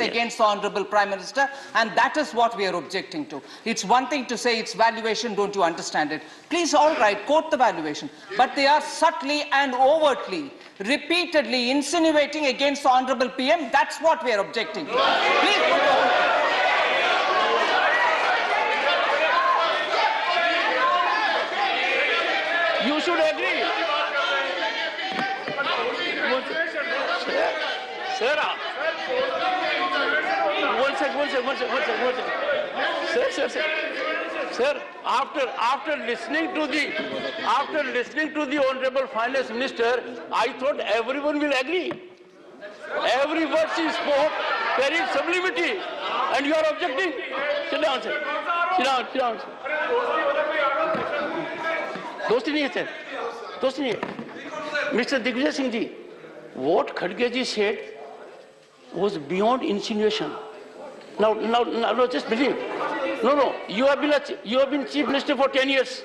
against the Honorable Prime Minister, and that is what we are objecting to. It's one thing to say it's valuation, don't you understand it? Please, all right, quote the valuation. But they are subtly and overtly, repeatedly insinuating against the Honorable PM. That's what we are objecting to. Please put the whole... You should agree. Sir, Sir, after listening to the Honorable Finance Minister, I thought everyone will agree. Every word she spoke carried sublimity, and you are objecting. Sit down, sir. Sit down. दोस्ती नहीं है sir, दोस्ती नहीं है. Mr. Digvijay Singh ji, what Khadge ji said was beyond insinuation. Now, just believe. No. You have been Chief Minister for 10 years.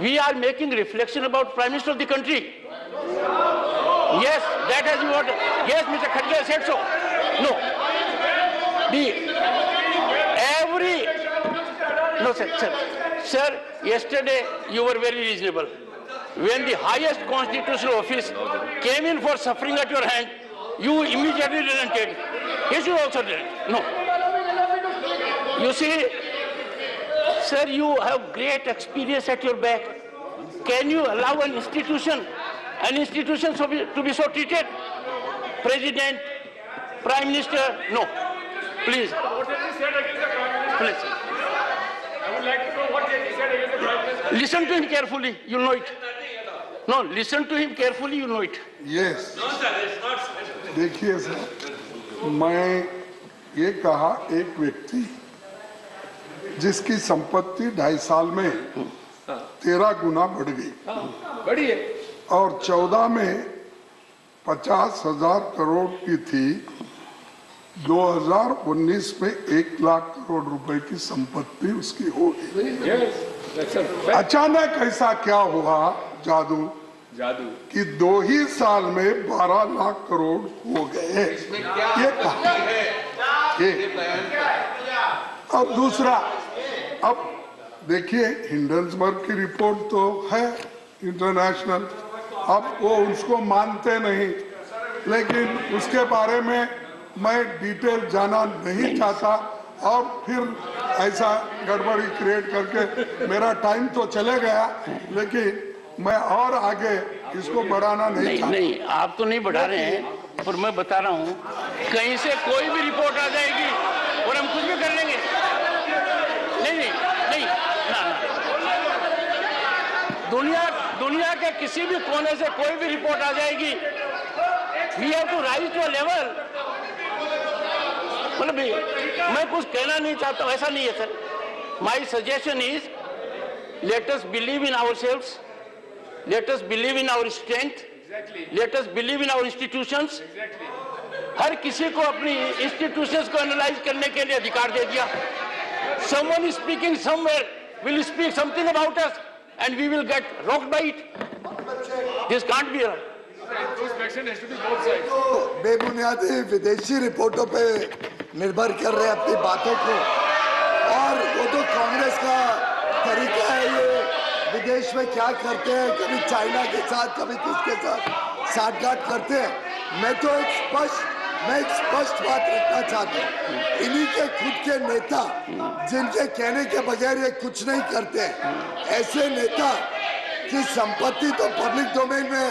We are making reflection about Prime Minister of the country. Yes, that has been what. Yes, Mr. Khadge said so. No. No, sir. Yesterday you were very reasonable. When the highest constitutional office came in for suffering at your hand, you immediately relented. He should also relent. No. You see, sir, you have great experience at your back. Can you allow an institution to be so treated? President, Prime Minister, no. Please. What has he said against the Prime Minister? Please. I would like to know what has he said against the Prime Minister. Listen to him carefully, you'll know it. No, listen to him carefully, you know it. Yes. No, sir, it's not. देखिए sir, मैं ये कहा एक व्यक्ति जिसकी संपत्ति 2.5 साल में 13 गुना बढ़ गई, बढ़ी है, और 14 में 50,000 करोड़ की थी, 2019 में 1 लाख करोड़ रुपए की संपत्ति उसकी हो गई. अचानक ऐसा क्या हुआ जादू कि 2 ही साल में 12 लाख करोड़ हो गए. ये कहा ये. और दूसरा, अब देखिए हिंडनबर्ग की रिपोर्ट तो है इंटरनेशनल, अब वो उसको मानते नहीं, लेकिन उसके बारे में मैं डिटेल जाना नहीं चाहता और फिर ऐसा गड़बड़ी क्रिएट करके मेरा टाइम तो चले गया, लेकिन मैं और आगे इसको बढ़ाना नहीं चाहता. नहीं, आप तो नहीं बढ़ा रहे हैं, पर मैं बता रहा हूँ, कहीं से कोई भी रिपोर्ट आ जाएगी और हम कुछ भी कर लेंगे. नहीं, ना. दुनिया के किसी भी कोने से कोई भी रिपोर्ट आ जाएगी. We have to rise to a level. मतलब मैं कुछ कहना नहीं चाहता हूँ, ऐसा नहीं है sir. My suggestion is, let us believe in ourselves. Let us believe in our strength. Exactly. Let us believe in our institutions. Exactly. हर किसी को अपनी institutions को analyze करने के लिए अधिकार दे दिया. Someone is speaking somewhere will speak something about us, and we will get rocked by it. This can't be. बेबुनियादी विदेशी रिपोर्टों पे निर्भर कर रहे अपनी बातों को, और वो तो कांग्रेस का तरीका है. ये विदेश में क्या करते हैं, कभी चाइना के साथ, कभी किसके साथ साठगांठ करते हैं. मैं एक स्पष्ट बात रखना चाहता हूँ. इन्हीं के खुद के नेता जिनके कहने के बगैर ये कुछ नहीं करते, ऐसे नेता की संपत्ति तो पब्लिक डोमेन में,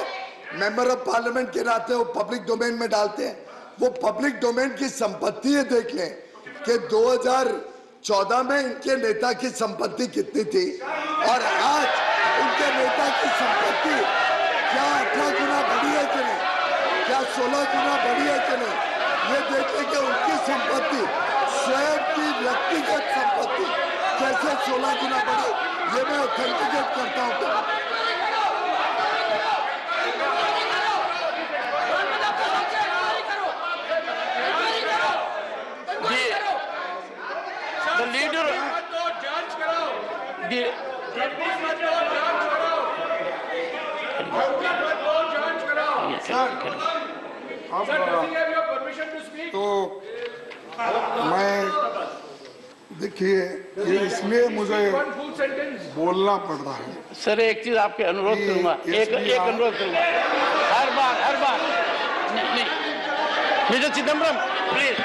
मेंबर ऑफ पार्लियामेंट के नाते वो पब्लिक डोमेन में डालते हैं. वो पब्लिक डोमेन की संपत्ति है. देख लें कि 2014 में इनके नेता की संपत्ति कितनी थी, और आज इनके नेता की संपत्ति क्या 18 गुना बढ़ी है कि नहीं, क्या 16 गुना बढ़ी है कि नहीं. ये देखें कि उनकी संपत्ति, स्वयं की व्यक्तिगत संपत्ति कैसे 16 गुना बढ़ी. ये मैं ऑथेंटिकेट करता हूँ. The leader. तो मैं देखिए ये इसलिए मुझे बोलना पड़ रहा है। सर एक चीज आपके अनुरोध ये- करूंगा, एक अनुरोध करूंगा, हर बार नहीं, mister Chidambaram please,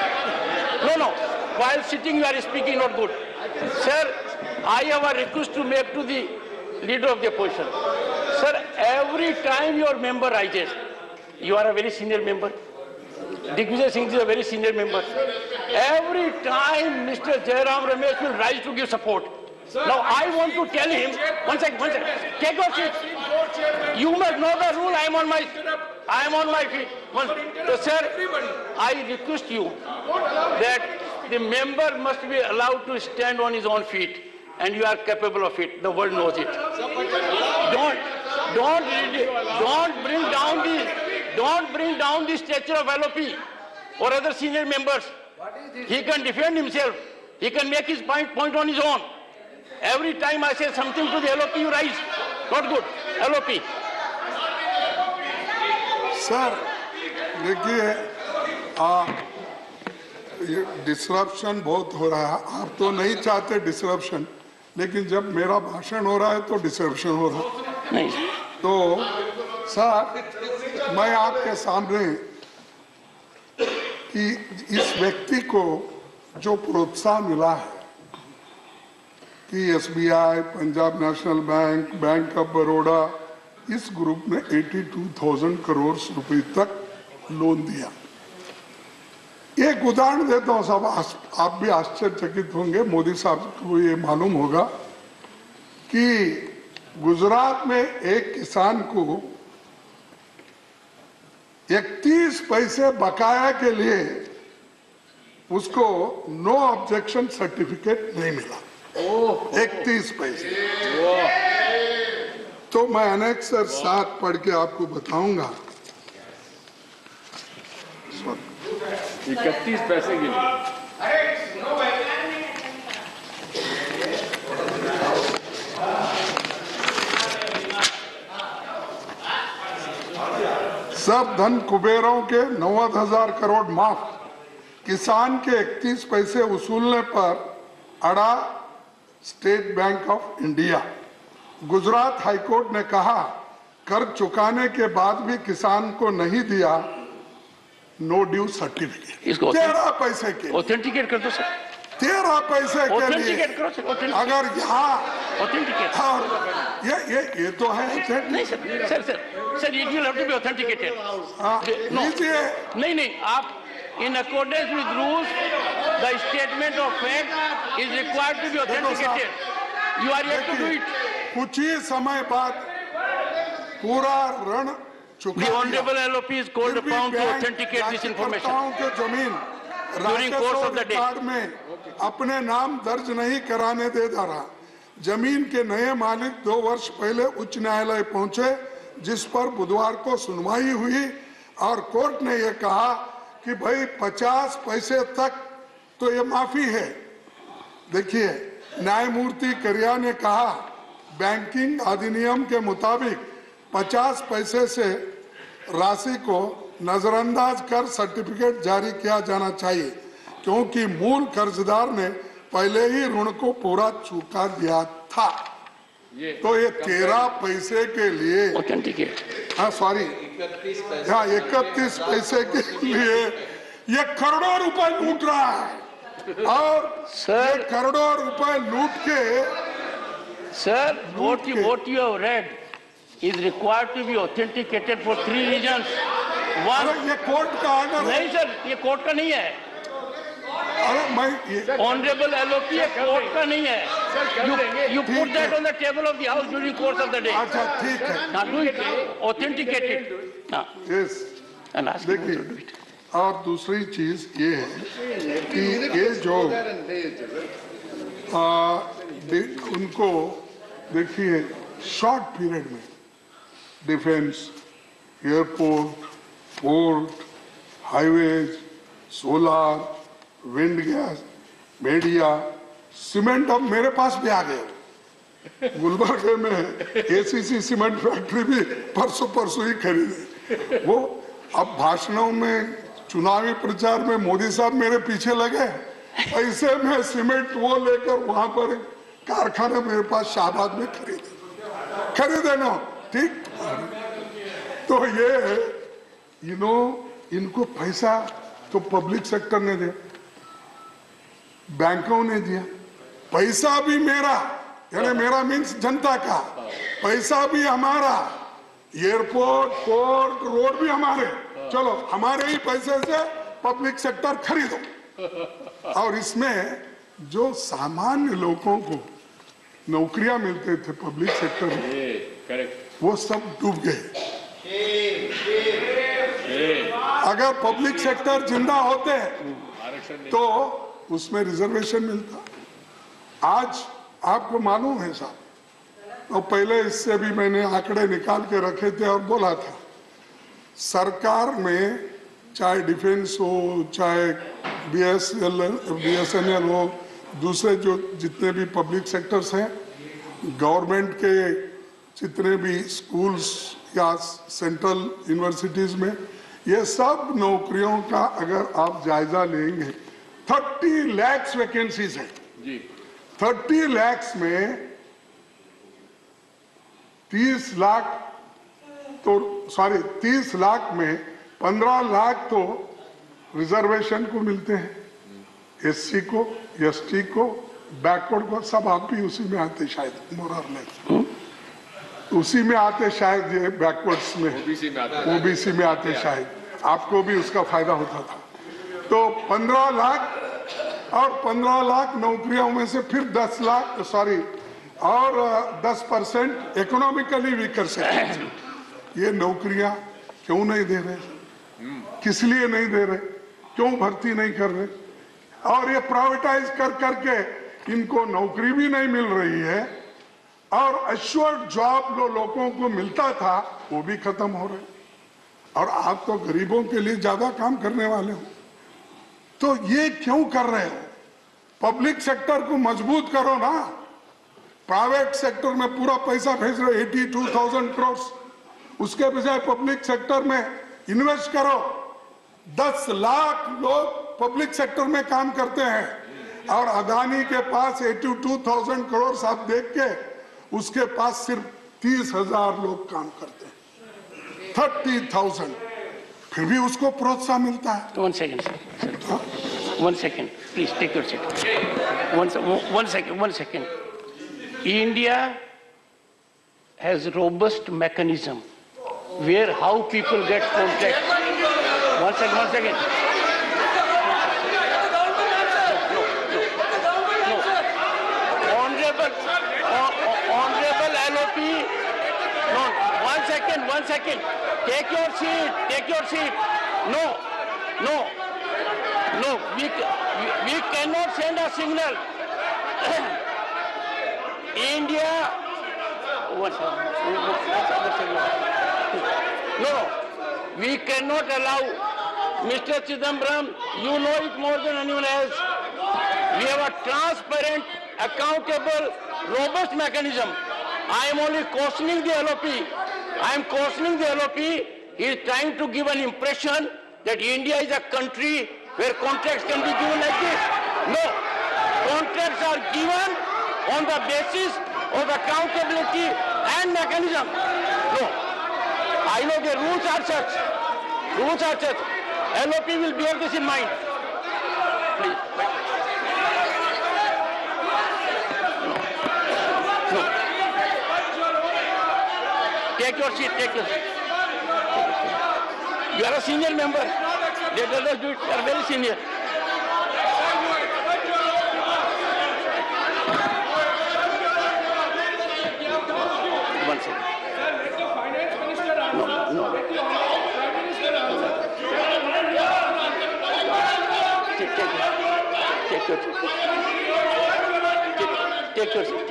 no, while sitting you are speaking not good. Sir, I have a request to make to the leader of the opposition. Sir, every time your member rises, you are a very senior member. Digvijay Singh is a very senior member. Every time Mr. Jairam Ramesh will rise to give support. Now I want to tell him, one second, take your seat. You must know the rule. I am on my feet. So, sir, I request you that the member must be allowed to stand on his own feet, and you are capable of it. The world knows it. Don't bring down the stature of LOP or other senior members. He can defend himself. He can make his point on his own. Every time I say something to the LOP, you rise. Not good. LOP. Sir देखिए ये disruption बहुत हो रहा है। आप तो नहीं चाहते डिसरप्शन, लेकिन जब मेरा भाषण हो रहा है तो डिसरप्शन हो रहा है। नहीं तो सर मैं आपके सामने कि इस व्यक्ति को जो प्रोत्साहन मिला है कि SBI, Punjab national bank, bank of Baroda, इस ग्रुप ने 82,000 करोड़ रुपए तक लोन दिया। एक उदाहरण देता हूं साहब, आप भी आश्चर्यचकित होंगे, मोदी साहब को ये मालूम होगा कि गुजरात में एक किसान को 31 पैसे बकाया के लिए उसको नो ऑब्जेक्शन सर्टिफिकेट नहीं मिला। 31 पैसे। तो मैं अनेक सर साथ पढ़ के आपको बताऊंगा। 31 पैसे के लिए सब धन कुबेरों के 90,000 करोड़ माफ। किसान के 31 पैसे वसूलने पर अड़ा state bank of India. Gujarat high court ने कहा कर्ज चुकाने के बाद भी किसान को नहीं दिया नो ड्यू सर्टिफिकेट। 13 पैसे के ऑथेंटिकेट कर दो सर। 13 पैसे के लिए ऑथेंटिकेट करो सर। अगर यहाँ ऑथेंटिकेट और ये तो है नहीं sir it will have to be authenticated. लीजिए नहीं आप in accordance with rules the statement of fact is required to be authenticated. You are yet to do it. कुछ ही समय बाद पूरा ऋण चुका The दिया। honorable LOP is called फिर भी upon to bank authenticate this information याचिकाकर्ताओं के जमीन during course of the day. Record में अपने नाम दर्ज नहीं कराने दे रहा। जमीन के नए मालिक 2 वर्ष पहले उच्च न्यायालय पहुंचे, जिस पर बुधवार को सुनवाई हुई और कोर्ट ने यह कहा कि भाई 50 पैसे तक तो ये माफी है। देखिए न्यायमूर्ति करिया ने कहा बैंकिंग अधिनियम के मुताबिक 50 पैसे से राशि को नजरअंदाज कर सर्टिफिकेट जारी किया जाना चाहिए, क्योंकि मूल कर्जदार ने पहले ही ऋण को पूरा चुका दिया था। तो ये 13 पैसे के लिए ऑथेंटिकेट। हाँ सॉरी, 31 पैसे के लिए ये करोड़ों रुपए लूट रहा है। और सर करोड़ों रुपए लूट के Sir, what you have read is required to be authenticated for 3 reasons. One, ये कोर्ट का ऑर्डर है। नहीं सर, ये कोर्ट का नहीं है। अरे मैं Honorable LOP ये कोर्ट का नहीं है। You put that on the table of the house during course of the day. अच्छा ठीक है। Now do it, authenticate it. Yes And ask him to do देखिए, it. और दूसरी चीज ये है कि ये जो उनको देखिए शॉर्ट पीरियड में defence, airport, port, highways, solar, wind gas, media, cement अब मेरे पास भी आ गए। गुलबर्गे में ACC सीमेंट फैक्ट्री भी परसों ही खरीदे। वो अब भाषणों में चुनावी प्रचार में मोदी साहब मेरे पीछे लगे, पैसे में सीमेंट वो लेकर वहां पर कारखाना मेरे पास शाहबाद में खरीदे ना, ठीक। तो ये इनको पैसा तो पब्लिक सेक्टर ने दिया, बैंकों ने दिया, पैसा भी मेरा, यानी मेरा मीन्स जनता का, पैसा भी हमारा, एयरपोर्ट, पोर्ट, रोड भी हमारे, चलो हमारे ही पैसे से पब्लिक सेक्टर खरीदो। और इसमें जो सामान्य लोगों को नौकरियां मिलते थे पब्लिक सेक्टर में, वो सब डूब गए। अगर पब्लिक सेक्टर जिंदा होते तो उसमें रिजर्वेशन मिलता। आज आपको मालूम है साहब, और पहले इससे भी मैंने आंकड़े निकाल के रखे थे और बोला था, सरकार में चाहे डिफेंस हो, चाहे BSNL हो, दूसरे जो जितने भी पब्लिक सेक्टर्स हैं, गवर्नमेंट के जितने भी स्कूल्स या सेंट्रल यूनिवर्सिटीज में, ये सब नौकरियों का अगर आप जायजा लेंगे, 30 लाख वैकेंसीज हैं जी। 30 लाख में 30 लाख में 15 लाख तो रिजर्वेशन को मिलते हैं, SC को, ST को, बैकवर्ड को, सब आप भी उसी में आते शायद, मोरलेस उसी में आते शायद, ये बैकवर्ड्स में OBC में आते शायद, आपको भी उसका फायदा होता था। तो 15 लाख और 15 लाख नौकरियों में से फिर 10% इकोनॉमिकली वीकर सेक्टर, ये नौकरियां क्यों नहीं दे रहे, किस लिए नहीं दे रहे, क्यों भर्ती नहीं कर रहे, और ये प्राइवेटाइज कर करके इनको नौकरी भी नहीं मिल रही है, और एश्योर्ड जॉब जो लोगों को मिलता था वो भी खत्म हो रहे। और आप तो गरीबों के लिए ज्यादा काम करने वाले हो, तो ये क्यों कर रहे हो? पब्लिक सेक्टर को मजबूत करो ना, प्राइवेट सेक्टर में पूरा पैसा भेज रहे 82,000 करोड़, उसके बजाय पब्लिक सेक्टर में इन्वेस्ट करो। 10 लाख लोग पब्लिक सेक्टर में काम करते हैं, और अदानी के पास 82,000 करोड़ आप देख के, उसके पास सिर्फ 30,000 लोग काम करते हैं, 30,000, फिर भी उसको प्रोत्साहन मिलता है। One second, sir. One second, please take your seat. One second. India has robust mechanism where how people get contract. One second. Honorable LOP. No, one second. Take your seat. No. We cannot send a signal. India. One second. No. We cannot allow. Mr. Chidambaram, you know it more than anyone else. We have a transparent, accountable, robust mechanism. I am only cautioning the LOP. He is trying to give an impression that India is a country where contracts can be given like this. No. Contracts are given on the basis of accountability and mechanism. No. I know the rules are such. LOP will bear this in mind. Please. No. Take your seat. You are a senior member. Let others do it. You are very senior. One second. No. Take your seat. Take your seat.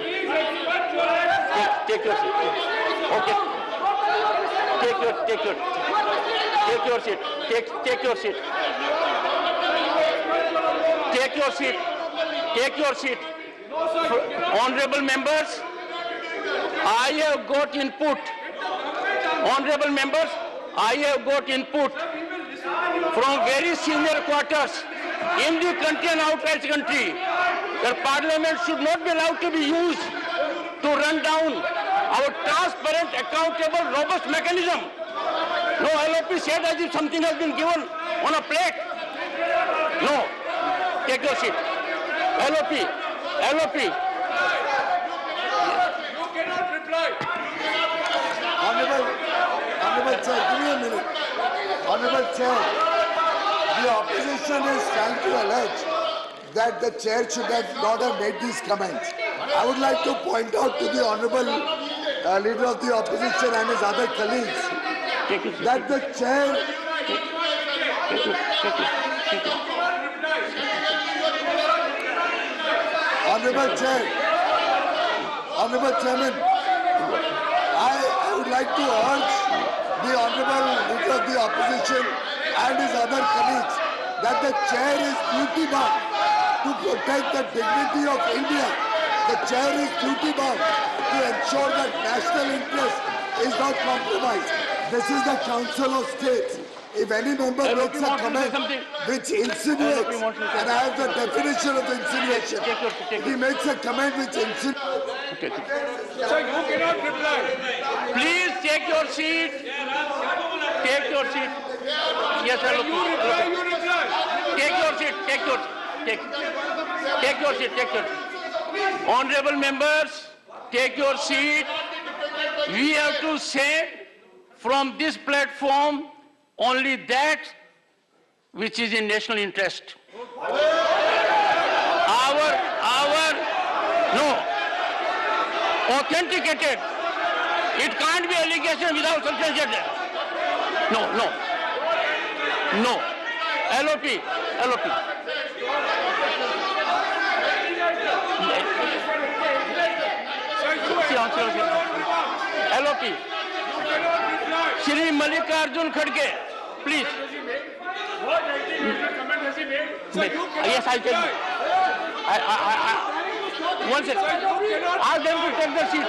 Okay. Take your seat. Honorable members, I have got input. from very senior quarters in the country and outside the country that Parliament should not be allowed to be used to run down our transparent, accountable, robust mechanism. No, LOP said as if something has been given on a plate. No, take your seat. LOP. You cannot reply. Honorable Chair, give me a minute. Honorable Chair, the opposition is trying to allege that the chair should not have made these comments. I would like to point out to the Honorable Leader of the Opposition and his other colleagues that the chair... Honorable Chair, Honorable Chairman, I would like to urge the Honorable Leader of the Opposition and his other colleagues that the chair is duty bound to protect the dignity of India. The chair is duty bound to ensure that national interest is not compromised. This is the Council of States. If any member makes a comment which insinuates, and I have the definition of insinuation, if he makes a comment which insinuates... Sir, you cannot reply. Please take your seat. Take your seat. Yes, sir. You reply, you reply. Take your seat. Take your seat. Take your seat. Honorable members, take your seat. We have to say from this platform only that which is in national interest. Authenticated. It can't be allegation without substantiated. No. LOP. LOP. Shri Mallikarjun Khadge, please. What comment has he made? Sir, you cannot Yes, I tell you. One second. Ask them to take the seat.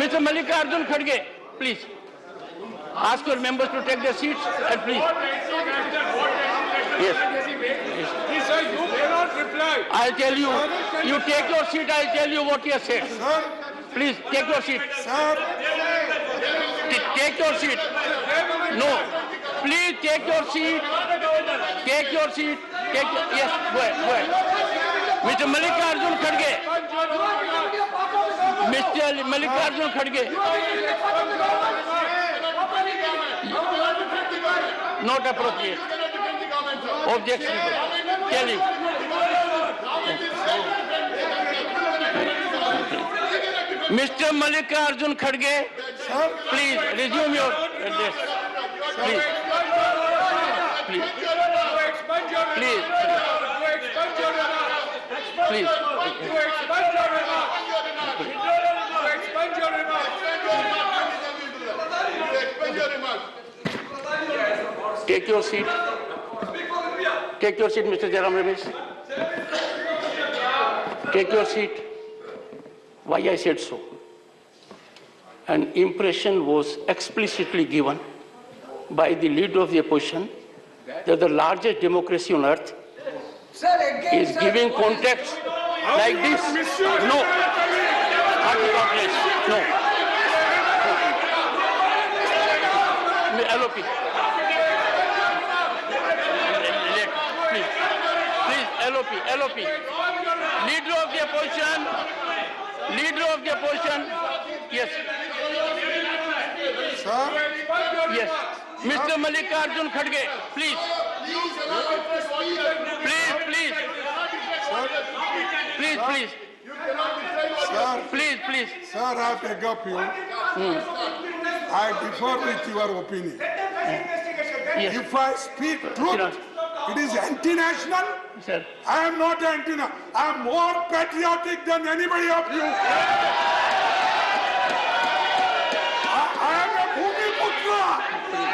Mr. Mallikarjun Khadge, please. Ask your members to take their seats and please. Yes. Yes. Sir, you cannot reply. I'll tell you. You take your seat, I'll tell you what he has said. Sir, Please, take your seat. sir, Take your seat. No. Please take your seat. Take your seat. Yes, go ahead. Mr. Mallikarjun Khadge. Mr. Mallikarjun Khadge. Not appropriate. Objectionable. Tell him. Mr. Mallikarjun Khadge, please resume your address. Please. Take your seat. Take your seat, Mr. Jairam Ramesh. Take your seat. Why I said so? An impression was explicitly given by the leader of the opposition that the largest democracy on earth is giving context like this. No. No. LOP. Please, LOP. Leader of the opposition. Yes. sir, Yes. Mr. Mallikarjun Khadge, please. Please. sir, I beg of you. I differ with your opinion. Yes. If I speak truth, it is anti-national. Sir. I am not anti-national. I am more patriotic than anybody of you. I am a Bhumiputra.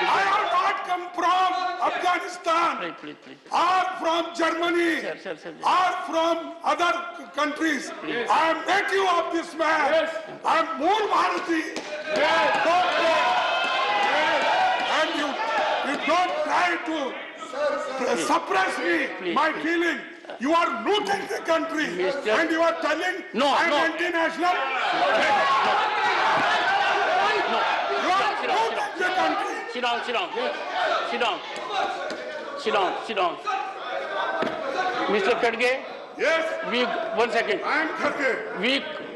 I have not come from Afghanistan Please. or from Germany Sir. or from other countries. I am native of this man. I am Mool Bharati. don't try to suppress me, my feeling. You are looting the country and you are telling I'm anti-national. You are looting the country. Sit down, sit down. Sit down. Sit down, sit down. Mr. Khadge? Yes, One second. I am Khadge.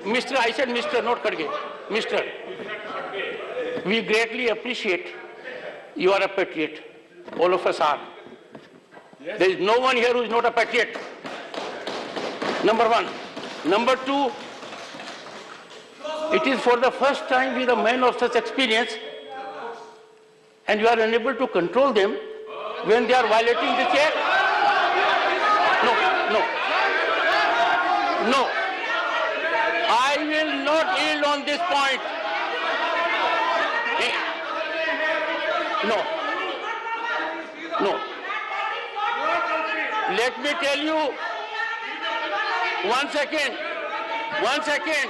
Mr. I said Mr. not Khadge. Mr. We greatly appreciate you are a patriot. All of us are. Yes. There is no one here who is not a patriot. Number one. Number two, it is for the first time with a man of such experience and you are unable to control them when they are violating the chair. No, no. No. I will not yield on this point. No. No. Let me tell you, 1 second. 1 second.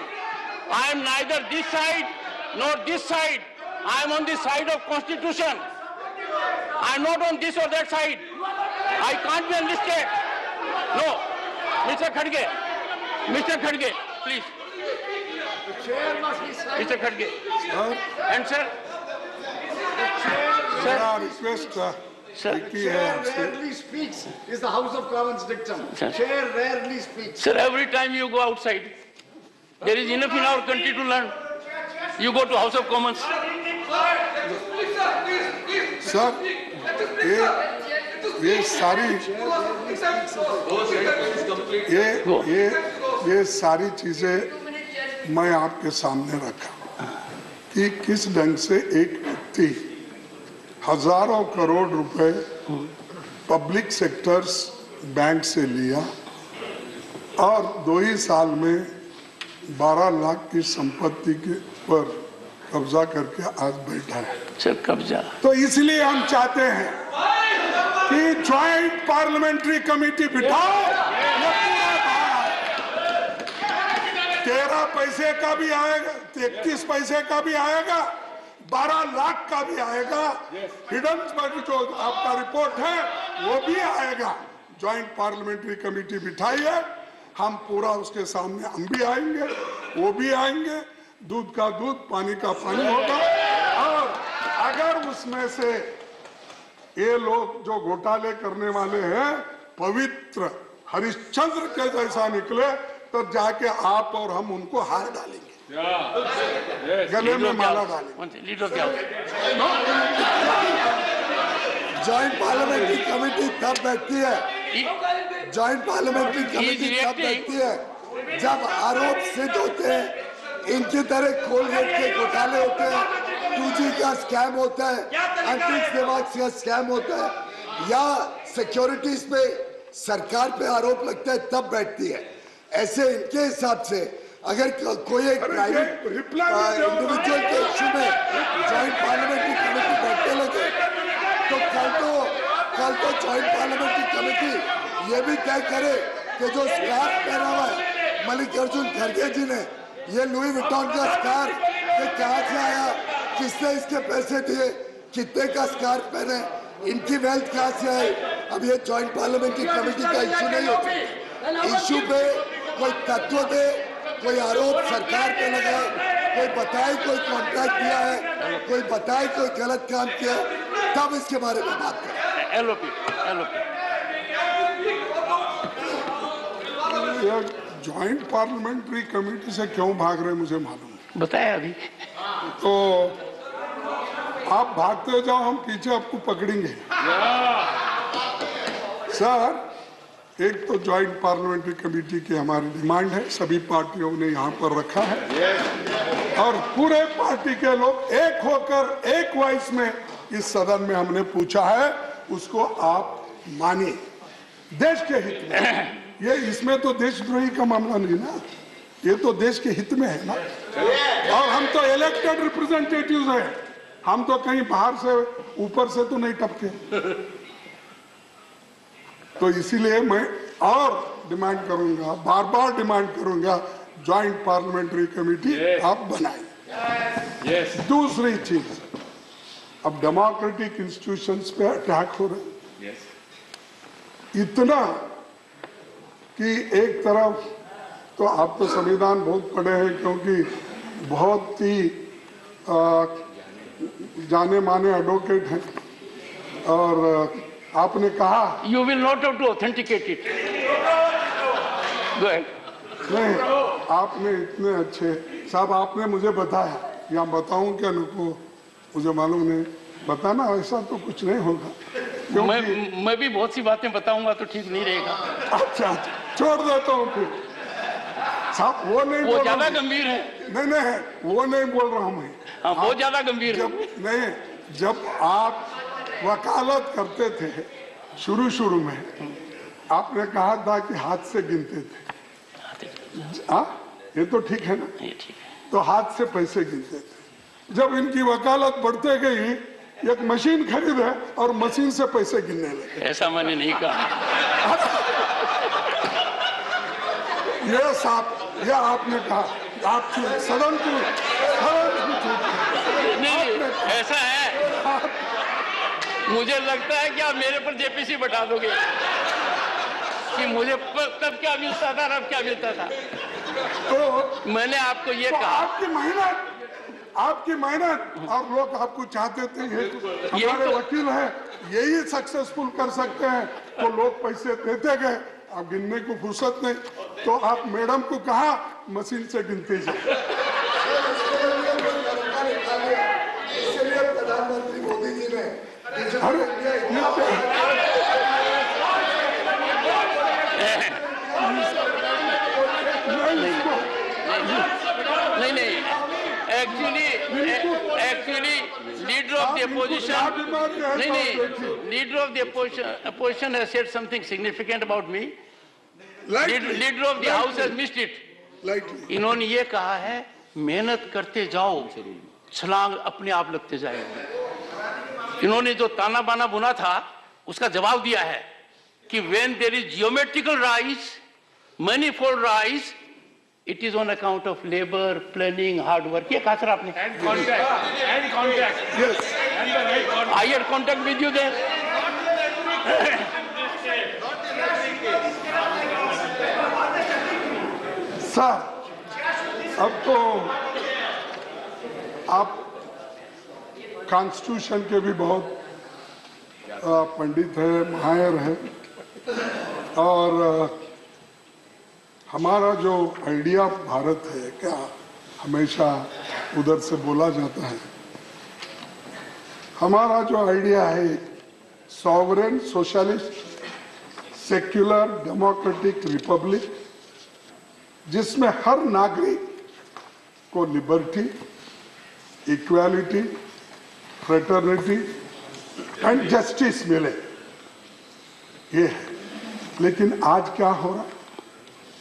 I am neither this side nor this side. I am on the side of Constitution. I am not on this or that side. I can't be enlisted. No. Mr. Khadge. Mr. Khadge, please. The chair must be silent. Mr. Khadge. And sir? मेरा request Sir. है Chair आपसे rarely speaks is the House of Commons dictum. Sir. Chair rarely speaks. Sir, every time you go outside, there is enough in our country to learn. You go to House of Commons. Sir ये सारी ये सारी चीजें मैं आपके सामने रखा कि किस ढंग से एक व्यक्ति हजारों करोड़ रुपए पब्लिक सेक्टर्स बैंक से लिया और 2 ही साल में 12 लाख की संपत्ति के पर कब्जा करके आज बैठा है। सर कब्जा। तो इसलिए हम चाहते हैं कि ज्वाइंट पार्लियामेंट्री कमेटी बिठाओ। ये पूरा बात 13 पैसे का भी आएगा, 31 पैसे का भी आएगा, 12 लाख का भी आएगा। हिडन जो आपका रिपोर्ट है वो भी आएगा। ज्वाइंट पार्लियामेंट्री कमेटी बिठाइए, हम पूरा उसके सामने हम भी आएंगे, वो भी आएंगे, दूध का दूध पानी का पानी होगा। और अगर उसमें से ये लोग जो घोटाले करने वाले हैं पवित्र हरिश्चंद्र के जैसा निकले तो जाके आप और हम उनको हार डालेंगे, गले में माला डालेंगे। लीडर क्या? जॉइंट पार्लियामेंट्री कमेटी तब बैठती है, जॉइंट पार्लियामेंट्री कमेटी तब बैठती है जब आरोप सिद्ध होते हैं, इनकी तरह कोलगेट के घोटाले होते हैं, 2G का स्कैम होता है, अंतरिक्ष विभाग का स्कैम होता है, या सिक्योरिटीज पे सरकार पे आरोप लगता है, तब बैठती है। ऐसे इनके हिसाब से अगर कोई एक प्राइवेट इंडिविजुअल के इश्यू में जॉइंट पार्लियामेंट्री कमेटी बैठने लगे तो कल तो जॉइंट पार्लियामेंट्री कमेटी ये भी तय करे कि जो स्कार्फ पहना हुआ है मल्लिकार्जुन खड़गे जी ने, ये लुई विटॉन का स्कार्फ ये कहाँ से आया, किसने इसके पैसे दिए, कितने का स्कार्फ पहने, इनकी वेल्थ कहाँ से आई। अब ये जॉइंट पार्लियामेंट्री कमेटी का इश्यू नहीं होता, इश्यू पे कोई तत्व दे, कोई आरोप सरकार पे लगाए, कोई बताए कोई कॉन्ट्रैक्ट दिया है, कोई बताए कोई गलत काम किया, तब इसके बारे में बात करें। एलओपी ज्वाइंट पार्लियामेंट्री कमेटी से क्यों भाग रहे मुझे मालूम बताया अभी। तो आप भागते जाओ, हम पीछे आपको पकड़ेंगे। सर, एक तो ज्वाइंट पार्लियामेंट्री कमेटी की हमारी डिमांड है, सभी पार्टियों ने यहाँ पर रखा है और पूरे पार्टी के लोग एक होकर एक वॉइस में इस सदन में हमने पूछा है, उसको आप मानिए देश के हित में। ये इसमें तो देशद्रोही का मामला नहीं ना, ये तो देश के हित में है ना। और हम तो इलेक्टेड रिप्रेजेंटेटिव्स हैं, हम तो कहीं बाहर से ऊपर से तो नहीं टपके। तो इसीलिए मैं और डिमांड करूंगा, बार बार डिमांड करूंगा, ज्वाइंट पार्लियामेंट्री कमेटी आप बनाएं। दूसरी चीज, अब डेमोक्रेटिक इंस्टीट्यूशंस पे अटैक हो रहे हैं। इतना कि एक तरफ तो आप तो संविधान बहुत पढ़े हैं, क्योंकि बहुत ही जाने माने एडवोकेट हैं, और आपने कहा You will not have to authenticate it. Go ahead. नहीं, आपने इतने अच्छे साहब, आपने मुझे बताया, या बताऊं क्या नुको, मुझे मालूम नहीं, बताना, ऐसा तो कुछ नहीं होगा। मैं भी बहुत सी बातें बताऊंगा तो ठीक नहीं रहेगा। अच्छा, छोड़ देता हूँ फिर साहब, वो नहीं, वो ज्यादा गंभीर है। नहीं, वो नहीं बोल रहा हूँ मैं। हाँ, बहुत ज्यादा गंभीर है। नहीं, जब आप वकालत करते थे शुरू में, आपने कहा था कि हाथ से गिनते थे। हाँ, ये तो ठीक है ना? ये ठीक है। तो हाथ से पैसे गिनते थे। जब इनकी वकालत बढ़ते गई, एक मशीन खरीदे और मशीन से पैसे गिनने लगे। ऐसा मैंने नहीं कहा। ये साहब, ये आपने कहा, आप सदन को नहीं, ऐसा है, मुझे लगता है कि आप मेरे पर जेपीसी बैठा दोगे कि मुझे तब क्या मिलता था और अब क्या मिलता था। तो मैंने आपको ये तो कहा, आपकी मेहनत और लोग आपको चाहते थे, हमारे वकील हैं, यही सक्सेसफुल कर सकते हैं, तो लोग पैसे देते गए। आप गिनने को फुर्सत नहीं, तो आप मैडम को कहा मशीन से गिनते जाए। इसलिए प्रधानमंत्री मोदी जी ने नहीं, actually leader of the opposition, leader of the opposition has said something significant about me. Leader of the house has missed it. इन्होंने ये कहा है, मेहनत करते जाओ, छलांग अपने आप लगते जाएगी। इन्होंने जो ताना बाना बुना था, उसका जवाब दिया है कि when there is geometrical rise, manifold rise, it is on account of labor, planning, hard work. ये कहा सर आपने? And contact. Yes. And the right contact. I had contact with you there. Sir, अब तो आप constitution के भी बहुत पंडित है, माहिर है, और हमारा जो आइडिया भारत है, क्या हमेशा उधर से बोला जाता है, हमारा जो आइडिया है sovereign socialist secular democratic Republic, जिसमें हर नागरिक को liberty, equality, fraternity and justice मिले, ये है। लेकिन आज क्या हो रहा,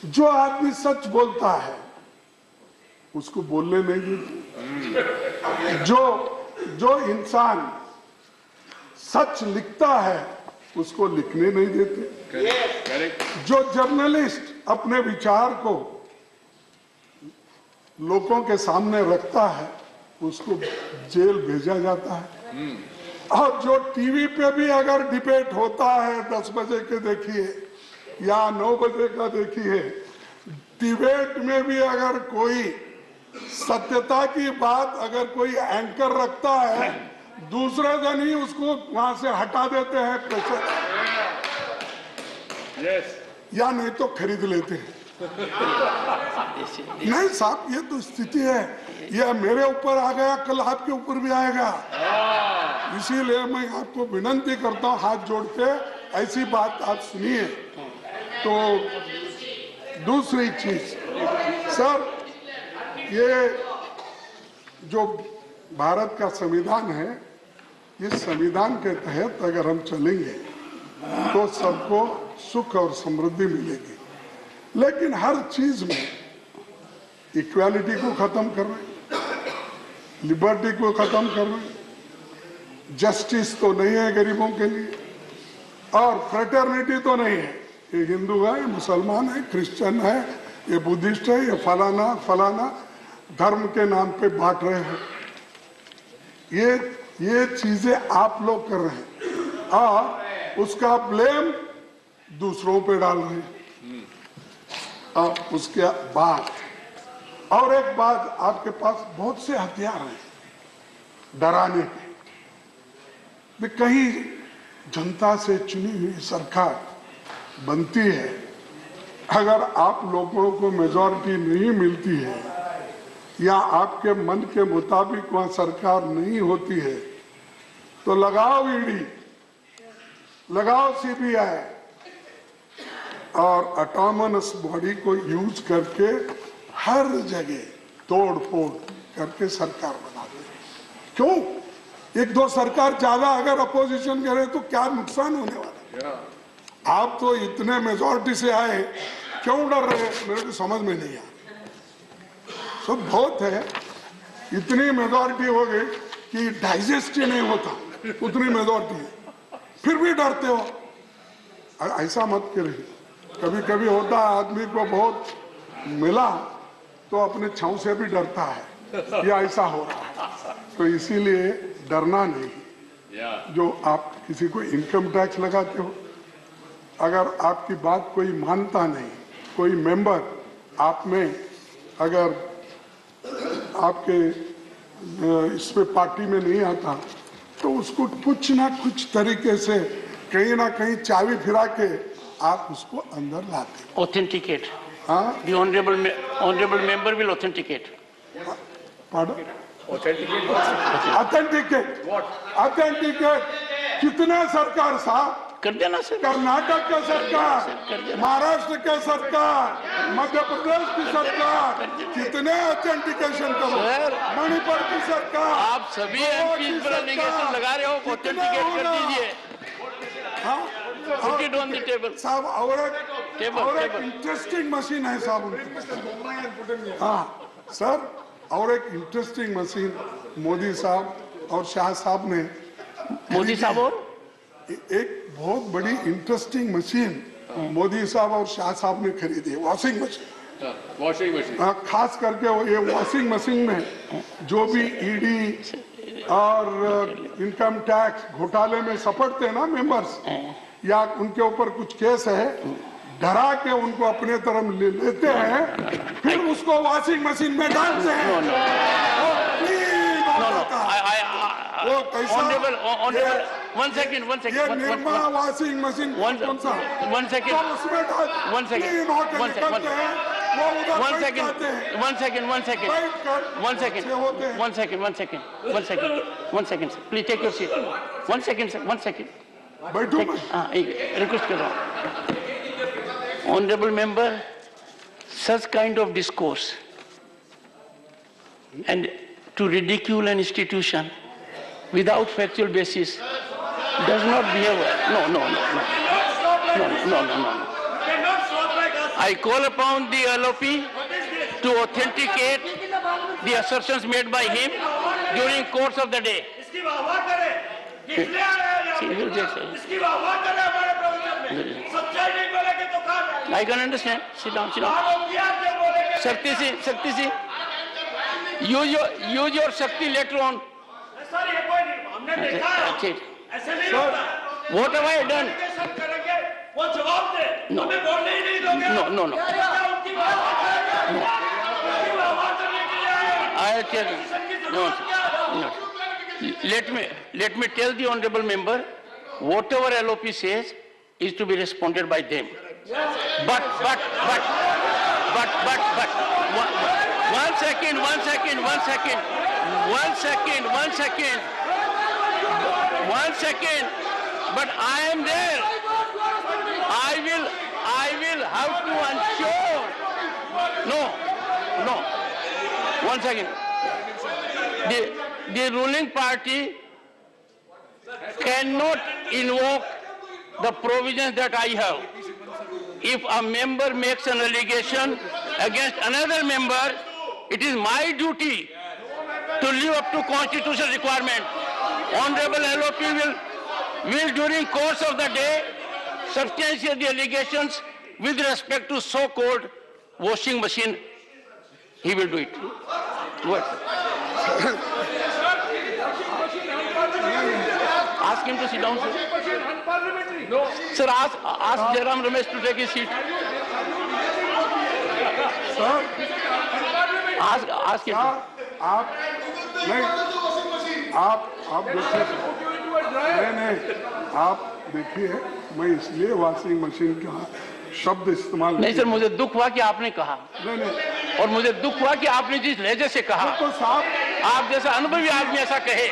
जो आदमी सच बोलता है उसको बोलने नहीं देते, जो इंसान सच लिखता है उसको लिखने नहीं देते, जो जर्नलिस्ट अपने विचार को लोगों के सामने रखता है उसको जेल भेजा जाता है, और जो टीवी पे भी अगर डिबेट होता है 10 बजे के देखिए या 9 बजे का देखिए, डिबेट में भी अगर कोई सत्यता की बात अगर कोई एंकर रखता है, दूसरे दिन ही उसको वहां से हटा देते हैं प्रेशर, या नहीं तो खरीद लेते हैं। नहीं साहब, ये तो स्थिति है, ये मेरे ऊपर आ गया, कल आपके ऊपर भी आएगा। इसीलिए मैं आपको विनती करता हूँ हाथ जोड़ के, ऐसी बात आप सुनिए। तो दूसरी चीज सर, ये जो भारत का संविधान है, इस संविधान के तहत अगर हम चलेंगे तो सबको सुख और समृद्धि मिलेगी, लेकिन हर चीज में इक्वालिटी को खत्म कर रहे, लिबर्टी को खत्म कर रहे, जस्टिस तो नहीं है गरीबों के लिए, और फ्रेटर्निटी तो नहीं है। ये हिंदू है, ये मुसलमान है, क्रिश्चियन है, ये बुद्धिस्ट है, ये फलाना फलाना धर्म के नाम पे बांट रहे हैं। ये चीजें आप लोग कर रहे हैं और उसका ब्लेम दूसरों पे डाल रहे हैं। और उसके बाद और एक बात, आपके पास बहुत से हथियार हैं डराने के। कहीं जनता से चुनी हुई सरकार बनती है, अगर आप लोगों को मेजॉरिटी नहीं मिलती है या आपके मन के मुताबिक वहां सरकार नहीं होती है, तो लगाओ ईडी, लगाओ सीबीआई और ऑटोनमस बॉडी को यूज करके हर जगह तोड़ फोड़ करके सरकार बना दे। क्यों? एक दो सरकार ज्यादा अगर अपोजिशन करे तो क्या नुकसान होने वाला है? आप तो इतने मेजॉरिटी से आए, क्यों डर रहे हैं? मेरे को समझ में नहीं आया। सब बहुत है, इतनी मेजॉरिटी हो गई कि डाइजेस्ट ही नहीं होता, उतनी मेजॉरिटी है, फिर भी डरते हो। ऐसा मत करिए। कभी कभी होता है आदमी को बहुत मिला तो अपने छांव से भी डरता है, या ऐसा हो रहा है। तो इसीलिए डरना नहीं। जो आप किसी को इनकम टैक्स लगाते हो, अगर आपकी बात कोई मानता नहीं, कोई मेंबर आप में अगर आपके इसमें पार्टी में नहीं आता, तो उसको कुछ ना कुछ तरीके से कहीं ना कहीं चाबी फिरा के आप उसको अंदर लाते। Authenticate. हाँ, The honorable member will authenticate. pardon? Authenticate. Authenticate authenticate कितने सरकार साहब? कर देना सर। कर्नाटक का सरकार, महाराष्ट्र का सरकार, मध्य प्रदेश की सरकार, कितने ऑथेंटिकेशन करो? सर, मणिपुर की सरकार, आप सभी एमपी पर एलिगेशन लगा रहे हो, ऑथेंटिकेट कर दीजिए। हाँ, Put it on the table. साहब और Table. एक इंटरेस्टिंग मशीन है साहब उनकी। हाँ सर, और एक इंटरेस्टिंग मशीन मोदी साहब और शाह साहब ने, मोदी साहब और एक बहुत बड़ी इंटरेस्टिंग मशीन मोदी साहब और शाह साहब ने खरीदी है, वॉशिंग मशीन। Washing machine. खास करके वो ये वॉशिंग मशीन में जो भी ईडी और इनकम टैक्स घोटाले में सपटते हैं ना मेंबर्स, या उनके ऊपर कुछ केस है, डरा के उनको अपने तरफ ले लेते हैं, फिर उसको वॉशिंग मशीन में डालते हैं। वो कैसा? Honorable, one second. ये निर्मा वॉशिंग मशीन कौन सा? One second. तो उसमें डाल- One second. clean होके One second. निकलते हैं, वो उधर One बैठ second. जाते हैं। One second. बैठ कर One second. अच्छे होते हैं। One second. One second, sir. Please take your seat. One second, sir. 1 second. बैठो मैं। हाँ, एक रिक्वेस्ट कर रहा हूँ। Honorable member, such kind of discourse and to ridicule an institution without factual basis does not behave. No. I call upon the LOP to authenticate the assertions made by him during course of the day. इसकी वाह करें। किसने आया यहाँ पे? इसकी वाह करें हमारे प्रोविजन में। सच्चाई नहीं बोलेंगे तो कहाँ जाएंगे? I can understand. Sit down. Shakti Singh, use your Shakti later on. Sir ये कोई नहीं, हमने देखा है। ऐसे नहीं होता। What have I done? करेंगे, वो जवाब दे। No. हमें बोलने ही नहीं दोगे। No. उनकी वाह करेंगे। उनकी वाह करने के लिए आए। I tell you. No. Let me tell the honorable member, whatever LOP says is to be responded by them. But. One second. But I am there. I will have to ensure. No. 1 second. The ruling party cannot invoke the provisions that I have. If a member makes an allegation against another member, it is my duty to live up to constitutional requirement. Honorable LOP will during course of the day substantiate the allegations with respect to so-called washing machine. He will do it. What? ask him to sit down, sir. No. Sir, ask Jairam Ramesh to take his seat. Sir Ask him. क्या आप नहीं आप देखिए नहीं आप देखिए मैं इसलिए वॉशिंग मशीन का शब्द इस्तेमाल नहीं सर, मुझे दुख हुआ कि आपने कहा, नहीं और मुझे दुख हुआ कि आपने जिस लहजे से कहा, तो साहब आप जैसा अनुभवी आदमी ऐसा कहे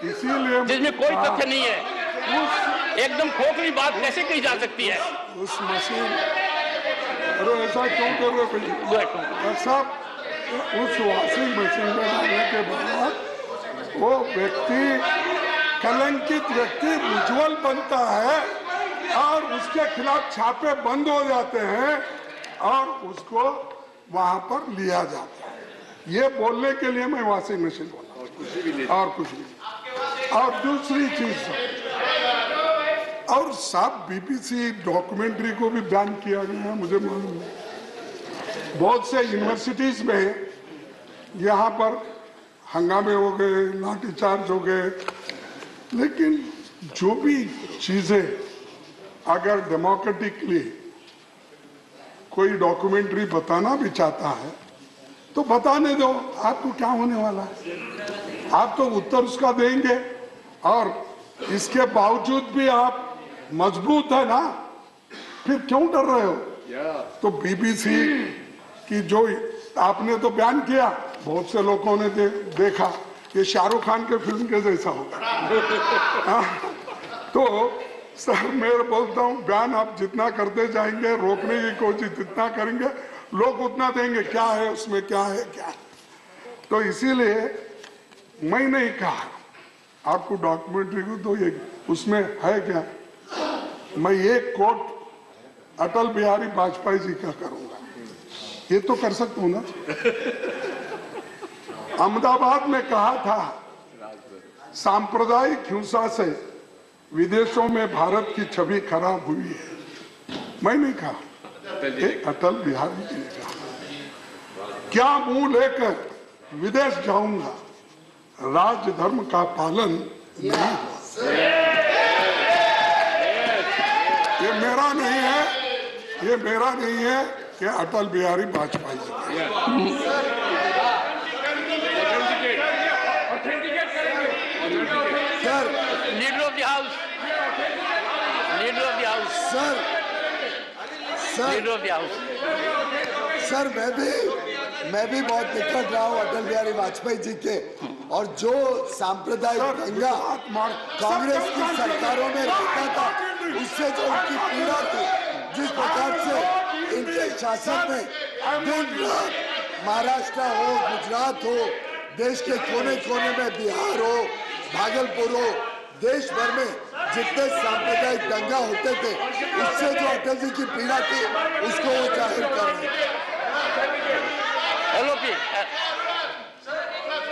इसीलिए जिसमें कोई तथ्य नहीं है, एकदम खोखली बात कैसे कही जा सकती है? उस मशीन अरे ऐसा क्यों कर रहे भैया साहब उस वॉशिंग मशीन में डालने के बाद वो व्यक्ति कलंकित व्यक्ति उज्ज्वल बनता है और उसके खिलाफ छापे बंद हो जाते हैं और उसको वहां पर लिया जाता है। ये बोलने के लिए मैं वॉशिंग मशीन बोला और कुछ भी। और दूसरी चीज और साहब बीबीसी डॉक्यूमेंट्री को भी बैन किया गया है, मुझे मालूम है। बहुत से यूनिवर्सिटीज में यहाँ पर हंगामे हो गए, लाठीचार्ज हो गए, लेकिन जो भी चीजें अगर डेमोक्रेटिकली कोई डॉक्यूमेंट्री बताना भी चाहता है तो बताने दो, आपको क्या होने वाला है? आप तो उत्तर उसका देंगे और इसके बावजूद भी आप मजबूत है ना, फिर क्यों डर रहे हो? तो बीबीसी की जो आपने तो बयान किया, बहुत से लोगों ने देखा ये शाहरुख खान के फिल्म के जैसा होगा। तो सर मैं बोलता हूँ बयान आप जितना करते जाएंगे, रोकने की कोशिश जितना करेंगे, लोग उतना देंगे क्या है उसमें, क्या है क्या है। तो इसीलिए मैं नहीं कहा आपको डॉक्यूमेंट्री को तो ये उसमें है क्या, मैं एक कोट अटल बिहारी वाजपेयी जी का करूंगा, ये तो कर सकता हूं ना। अहमदाबाद में कहा था सांप्रदायिक हिंसा से विदेशों में भारत की छवि खराब हुई है, मैं नहीं कहा, अटल बिहारी जी ने कहा। क्या मुंह लेकर विदेश जाऊंगा, राज धर्म का पालन नहीं हुआ। ये मेरा नहीं है, ये मेरा नहीं है, ये अटल बिहारी वाजपेयी जी का। Sir leader of the house, leader of the house, sir leader of the house. Sir मैं भी बहुत निकट रहा हूँ अटल बिहारी वाजपेयी जी के, और जो सांप्रदायिक दंगा कांग्रेस की सरकारों में रहता था, उससे जो उनकी पीड़ा थी, जिस प्रकार से इनके शासन में दिन रात महाराष्ट्र हो, गुजरात हो, देश के कोने कोने में बिहार हो, भागलपुर हो, देश भर में जितने सांप्रदायिक दंगा होते थे, उससे जो अटल जी की पीड़ा थी उसको वो जाहिर कर रहे हैं।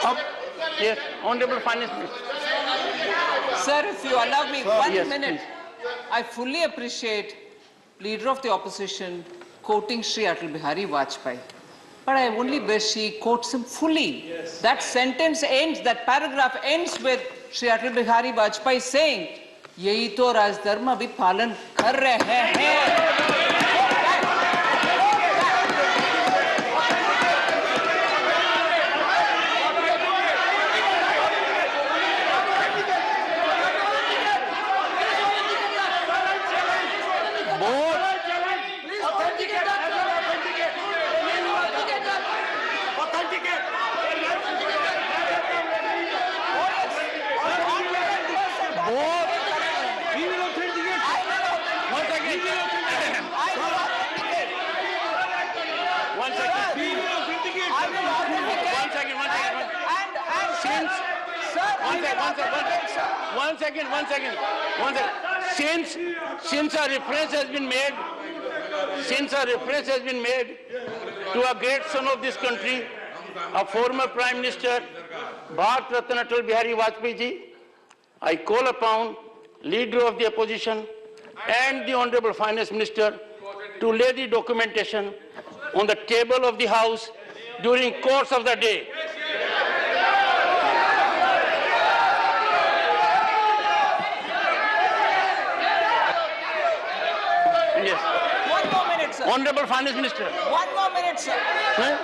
अब yes, honorable finance minister. Sir, if you allow me one Yes, minute, I fully appreciate leader of the opposition quoting Sri Atal Bihari Vajpayee. But I only wish he quotes him fully. Yes. That sentence ends, that paragraph ends with Sri Atal Bihari Vajpayee saying, "Yahi to Rajdharma bhi palan kar rahe hain." One second. Since a reference has been made to a great son of this country, a former Prime Minister, Bharat Ratna Atal Bihari Vajpayee ji, I call upon Leader of the Opposition and the Honorable Finance Minister to lay the documentation on the table of the House during course of the day. Yes. 1 more minute, sir. Honorable Finance Minister. 1 more minute, sir. Huh?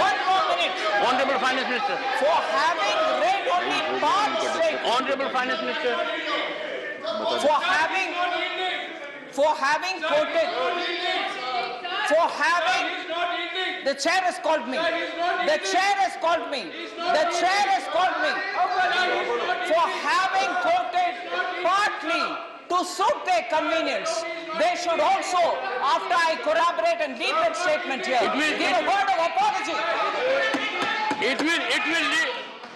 1 more minute. Honorable Finance Minister. For having read only part straight. Honorable Finance Minister. For having quoted. For having. The chair has called me. The chair has called me. The chair has called me. For having quoted partly to suit their convenience, they should also, after I corroborate and read that statement here, give a word of apology.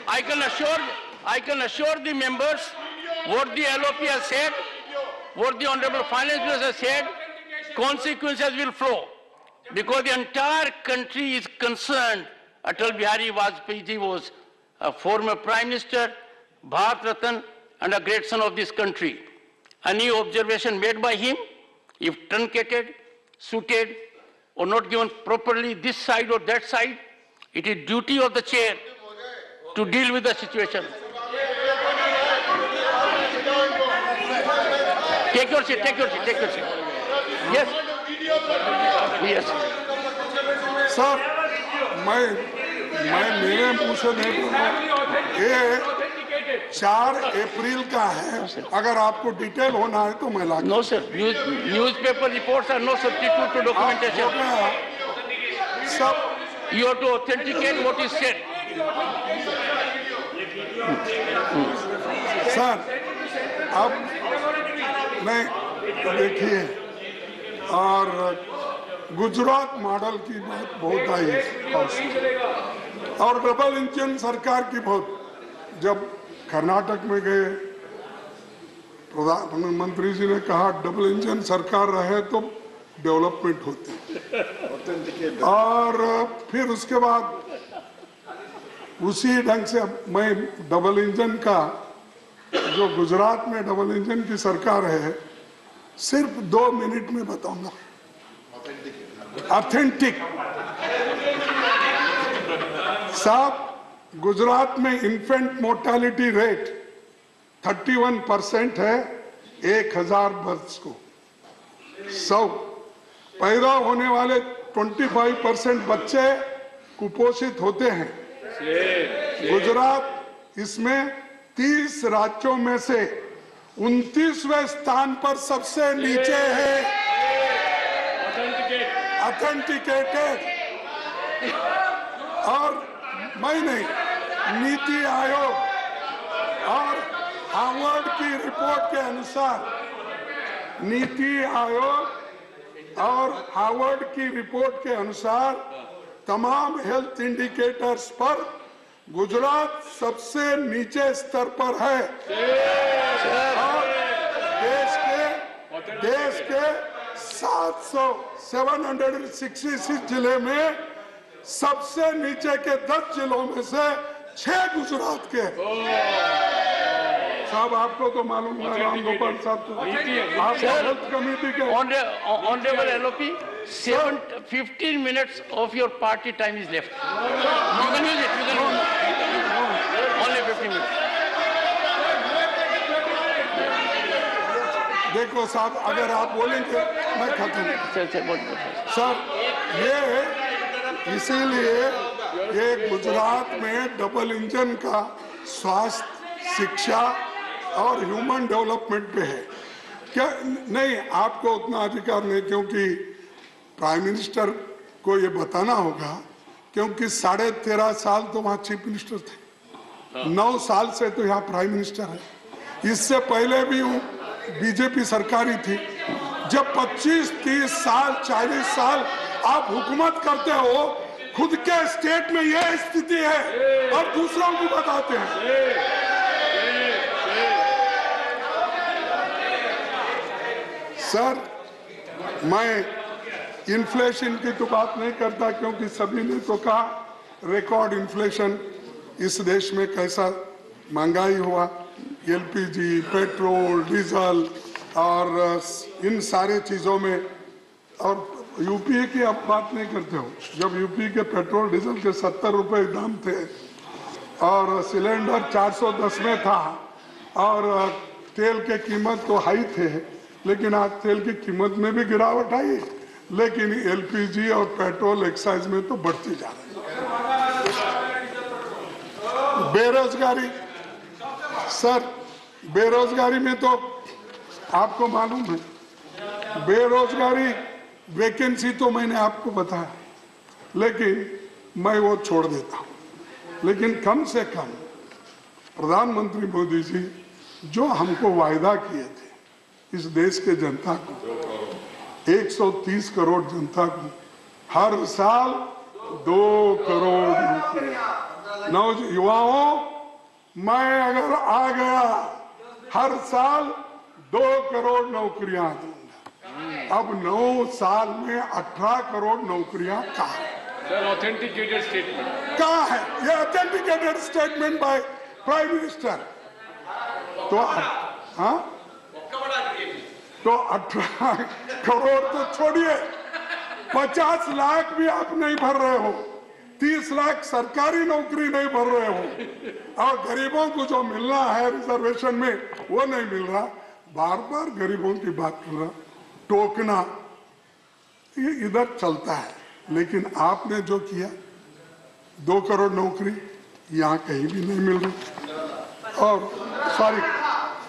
I can assure the members what the LOP has said, what the Honorable Finance Minister has said, consequences will flow. Because the entire country is concerned. Atal Bihari Vajpayee ji was a former Prime Minister, Bharat Ratan, and a great son of this country. Any observation made by him, if truncated, suited, or not given properly this side or that side, it is duty of the chair to deal with the situation. Take your seat, take your seat, take your seat. Yes. Yes. Sir मैं मेरे मुंह से नहीं बोलूँ, ये 4 अप्रैल का है, अगर आपको डिटेल होना है तो मैं ला No sir, newspaper reports are no substitute to documentation. सब You have to authenticate what is said. Sir अब नहीं देखिए, और गुजरात मॉडल की बात बहुत आई और डबल इंजन सरकार की बहुत, जब कर्नाटक में गए प्रधानमंत्री जी ने कहा डबल इंजन सरकार रहे तो डेवलपमेंट होती, और फिर उसके बाद उसी ढंग से मैं डबल इंजन का जो गुजरात में डबल इंजन की सरकार है सिर्फ 2 मिनट में बताऊंगा। ऑथेंटिक साहब, गुजरात में इन्फेंट मोर्टालिटी रेट 31% है 1000 बर्थ को। 100 पैदा होने वाले 25% बच्चे कुपोषित होते हैं। गुजरात इसमें 30 राज्यों में से 29वें स्थान पर सबसे नीचे है। ऑथेंटिकेटेड, और मैं नहीं, नीति आयोग और हार्वर्ड की रिपोर्ट के अनुसार, नीति आयोग और हार्वर्ड की रिपोर्ट के अनुसार तमाम हेल्थ इंडिकेटर्स पर गुजरात सबसे नीचे स्तर पर है। और देश के 766 जिले में सबसे नीचे के 10 जिलों में से 6 गुजरात के। साहब आपको तो मालूम है, राम गोपाल साहब तो आप हेल्थ कमेटी के। Honorable LOP, 15 minutes of your party time is left. You can use it. You can use it. Only 15 minutes. देखो साहब, अगर आप बोलेंगे मैं खत्म। सर ये इसीलिए ये गुजरात में डबल इंजन का स्वास्थ्य, शिक्षा और ह्यूमन डेवलपमेंट पे है क्या? नहीं, आपको उतना अधिकार नहीं, क्योंकि प्राइम मिनिस्टर को ये बताना होगा, क्योंकि 13.5 साल तो वहाँ चीफ मिनिस्टर थे, 9 साल से तो यहाँ प्राइम मिनिस्टर है। इससे पहले भी बीजेपी सरकारी थी। जब 25, 30 साल, 40 साल आप हुकूमत करते हो, खुद के स्टेट में यह स्थिति है और दूसरों को बताते हैं। सर मैं इन्फ्लेशन की तो बात नहीं करता, क्योंकि सभी ने तो कहा रिकॉर्ड इन्फ्लेशन इस देश में कैसा महंगाई हुआ, एलपीजी, पेट्रोल, डीजल और इन सारे चीज़ों में। और यूपी की आप बात नहीं करते हो, जब यूपी के पेट्रोल डीजल के 70 रुपए दाम थे और सिलेंडर 410 में था और तेल के कीमत तो हाई थे, लेकिन आज तेल की कीमत में भी गिरावट आई, लेकिन एलपीजी और पेट्रोल एक्साइज में तो बढ़ती जा रही है। बेरोजगारी, सर बेरोजगारी में तो आपको मालूम है, बेरोजगारी वैकेंसी तो मैंने आपको बताया, लेकिन मैं वो छोड़ देता हूं। लेकिन कम से कम प्रधानमंत्री मोदी जी जो हमको वायदा किए थे इस देश के जनता को, 130 करोड़ जनता को हर साल 2 करोड़ नौजुवाओं, मैं अगर आ गया हर साल 2 करोड़ नौकरियां दूंगा। अब 9 साल में 18 करोड़ नौकरियां कहाँ है? ऑथेंटिकेटेड स्टेटमेंट कहाँ है ये authenticated statement by prime minister? तो हाँ, तो 18 करोड़ तो छोड़िए, 50 लाख भी आप नहीं भर रहे हो, 30 लाख सरकारी नौकरी नहीं भर रहे हो, और गरीबों को जो मिलना है रिजर्वेशन में वो नहीं मिल रहा। बार बार गरीबों की बात कर रहा, टोकना ये इधर चलता है। लेकिन आपने जो किया 2 करोड़ नौकरी यहाँ कहीं भी नहीं मिल रही। और सॉरी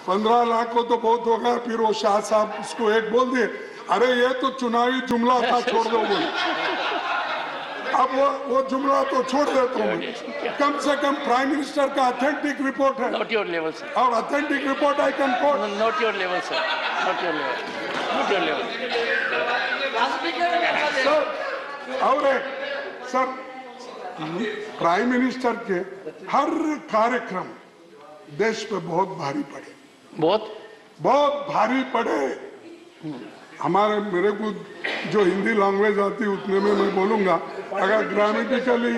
15 लाख को तो बहुत हो गया, फिर वो शाह साहब उसको एक बोल दिए, अरे ये तो चुनावी जुमला था, छोड़ दो बोले। अब वो जुमला तो छोड़ देता हूँ। कम से कम प्राइम मिनिस्टर का ऑथेंटिक रिपोर्ट है। Not your level, sir. और authentic report I can coat. Not your level, sir. Not your level. Not your level. Sir और एक सर, प्राइम मिनिस्टर के हर कार्यक्रम देश पे बहुत भारी पड़े, बहुत भारी पड़े। हमारे मेरे को जो हिंदी लैंग्वेज आती है उतने में मैं बोलूंगा, अगर ग्रामेटिकली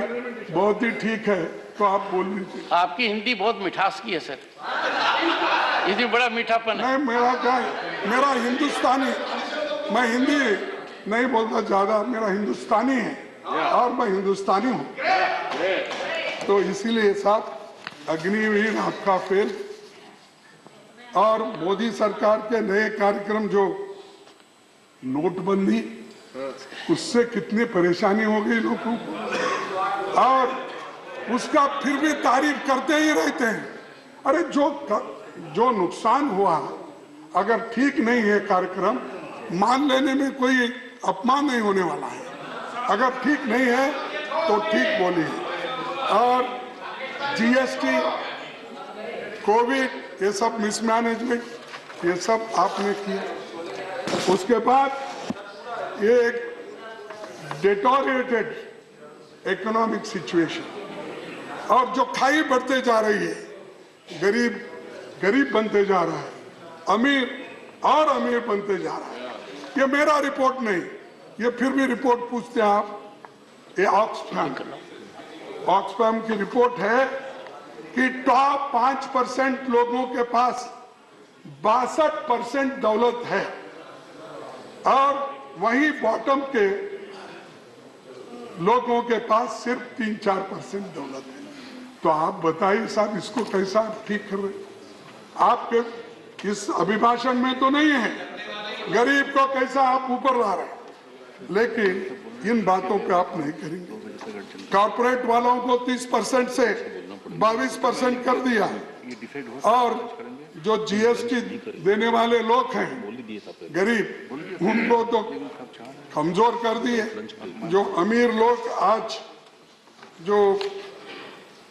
बहुत ही ठीक है तो आप बोल लीजिए। आपकी हिंदी बहुत मिठास की है सर, इसमें बड़ा मीठापन है। नहीं, मेरा क्या है, मेरा हिंदुस्तानी, मैं हिंदी नहीं बोलता ज्यादा, मेरा हिंदुस्तानी है और मैं हिंदुस्तानी हूँ, तो इसीलिए साहब अग्निवीर आपका फेल। और मोदी सरकार के नए कार्यक्रम जो नोटबंदी, उससे कितनी परेशानी हो गई लोगों को, और उसका फिर भी तारीफ करते ही रहते हैं। अरे जो नुकसान हुआ, अगर ठीक नहीं है कार्यक्रम, मान लेने में कोई अपमान नहीं होने वाला है। अगर ठीक नहीं है तो ठीक बोलिए। और जीएसटी, कोविड, ये सब मिसमैनेजमेंट, ये सब आपने किया। उसके बाद ये एक डिटोरिएटेड इकोनॉमिक सिचुएशन, और जो खाई बढ़ते जा रही है, गरीब बनते जा रहा है, अमीर और अमीर बनते जा रहा है। ये मेरा रिपोर्ट नहीं, ये फिर भी रिपोर्ट पूछते हैं आप, ये ऑक्सफैम की रिपोर्ट है कि टॉप 5% लोगों के पास 62% दौलत है, और वहीं बॉटम के लोगों के पास सिर्फ 3-4% दौलत है। तो आप बताइए साहब, इसको कैसा ठीक कर रहे? आपके इस अभिभाषण में तो नहीं है, गरीब को कैसा आप ऊपर ला रहे हैं, लेकिन इन बातों पे आप नहीं करेंगे। कॉर्पोरेट वालों को 30% से 22% कर दिया, और जो जीएसटी देने वाले लोग हैं गरीब, उनको तो कमजोर कर दिए। जो अमीर लोग आज जो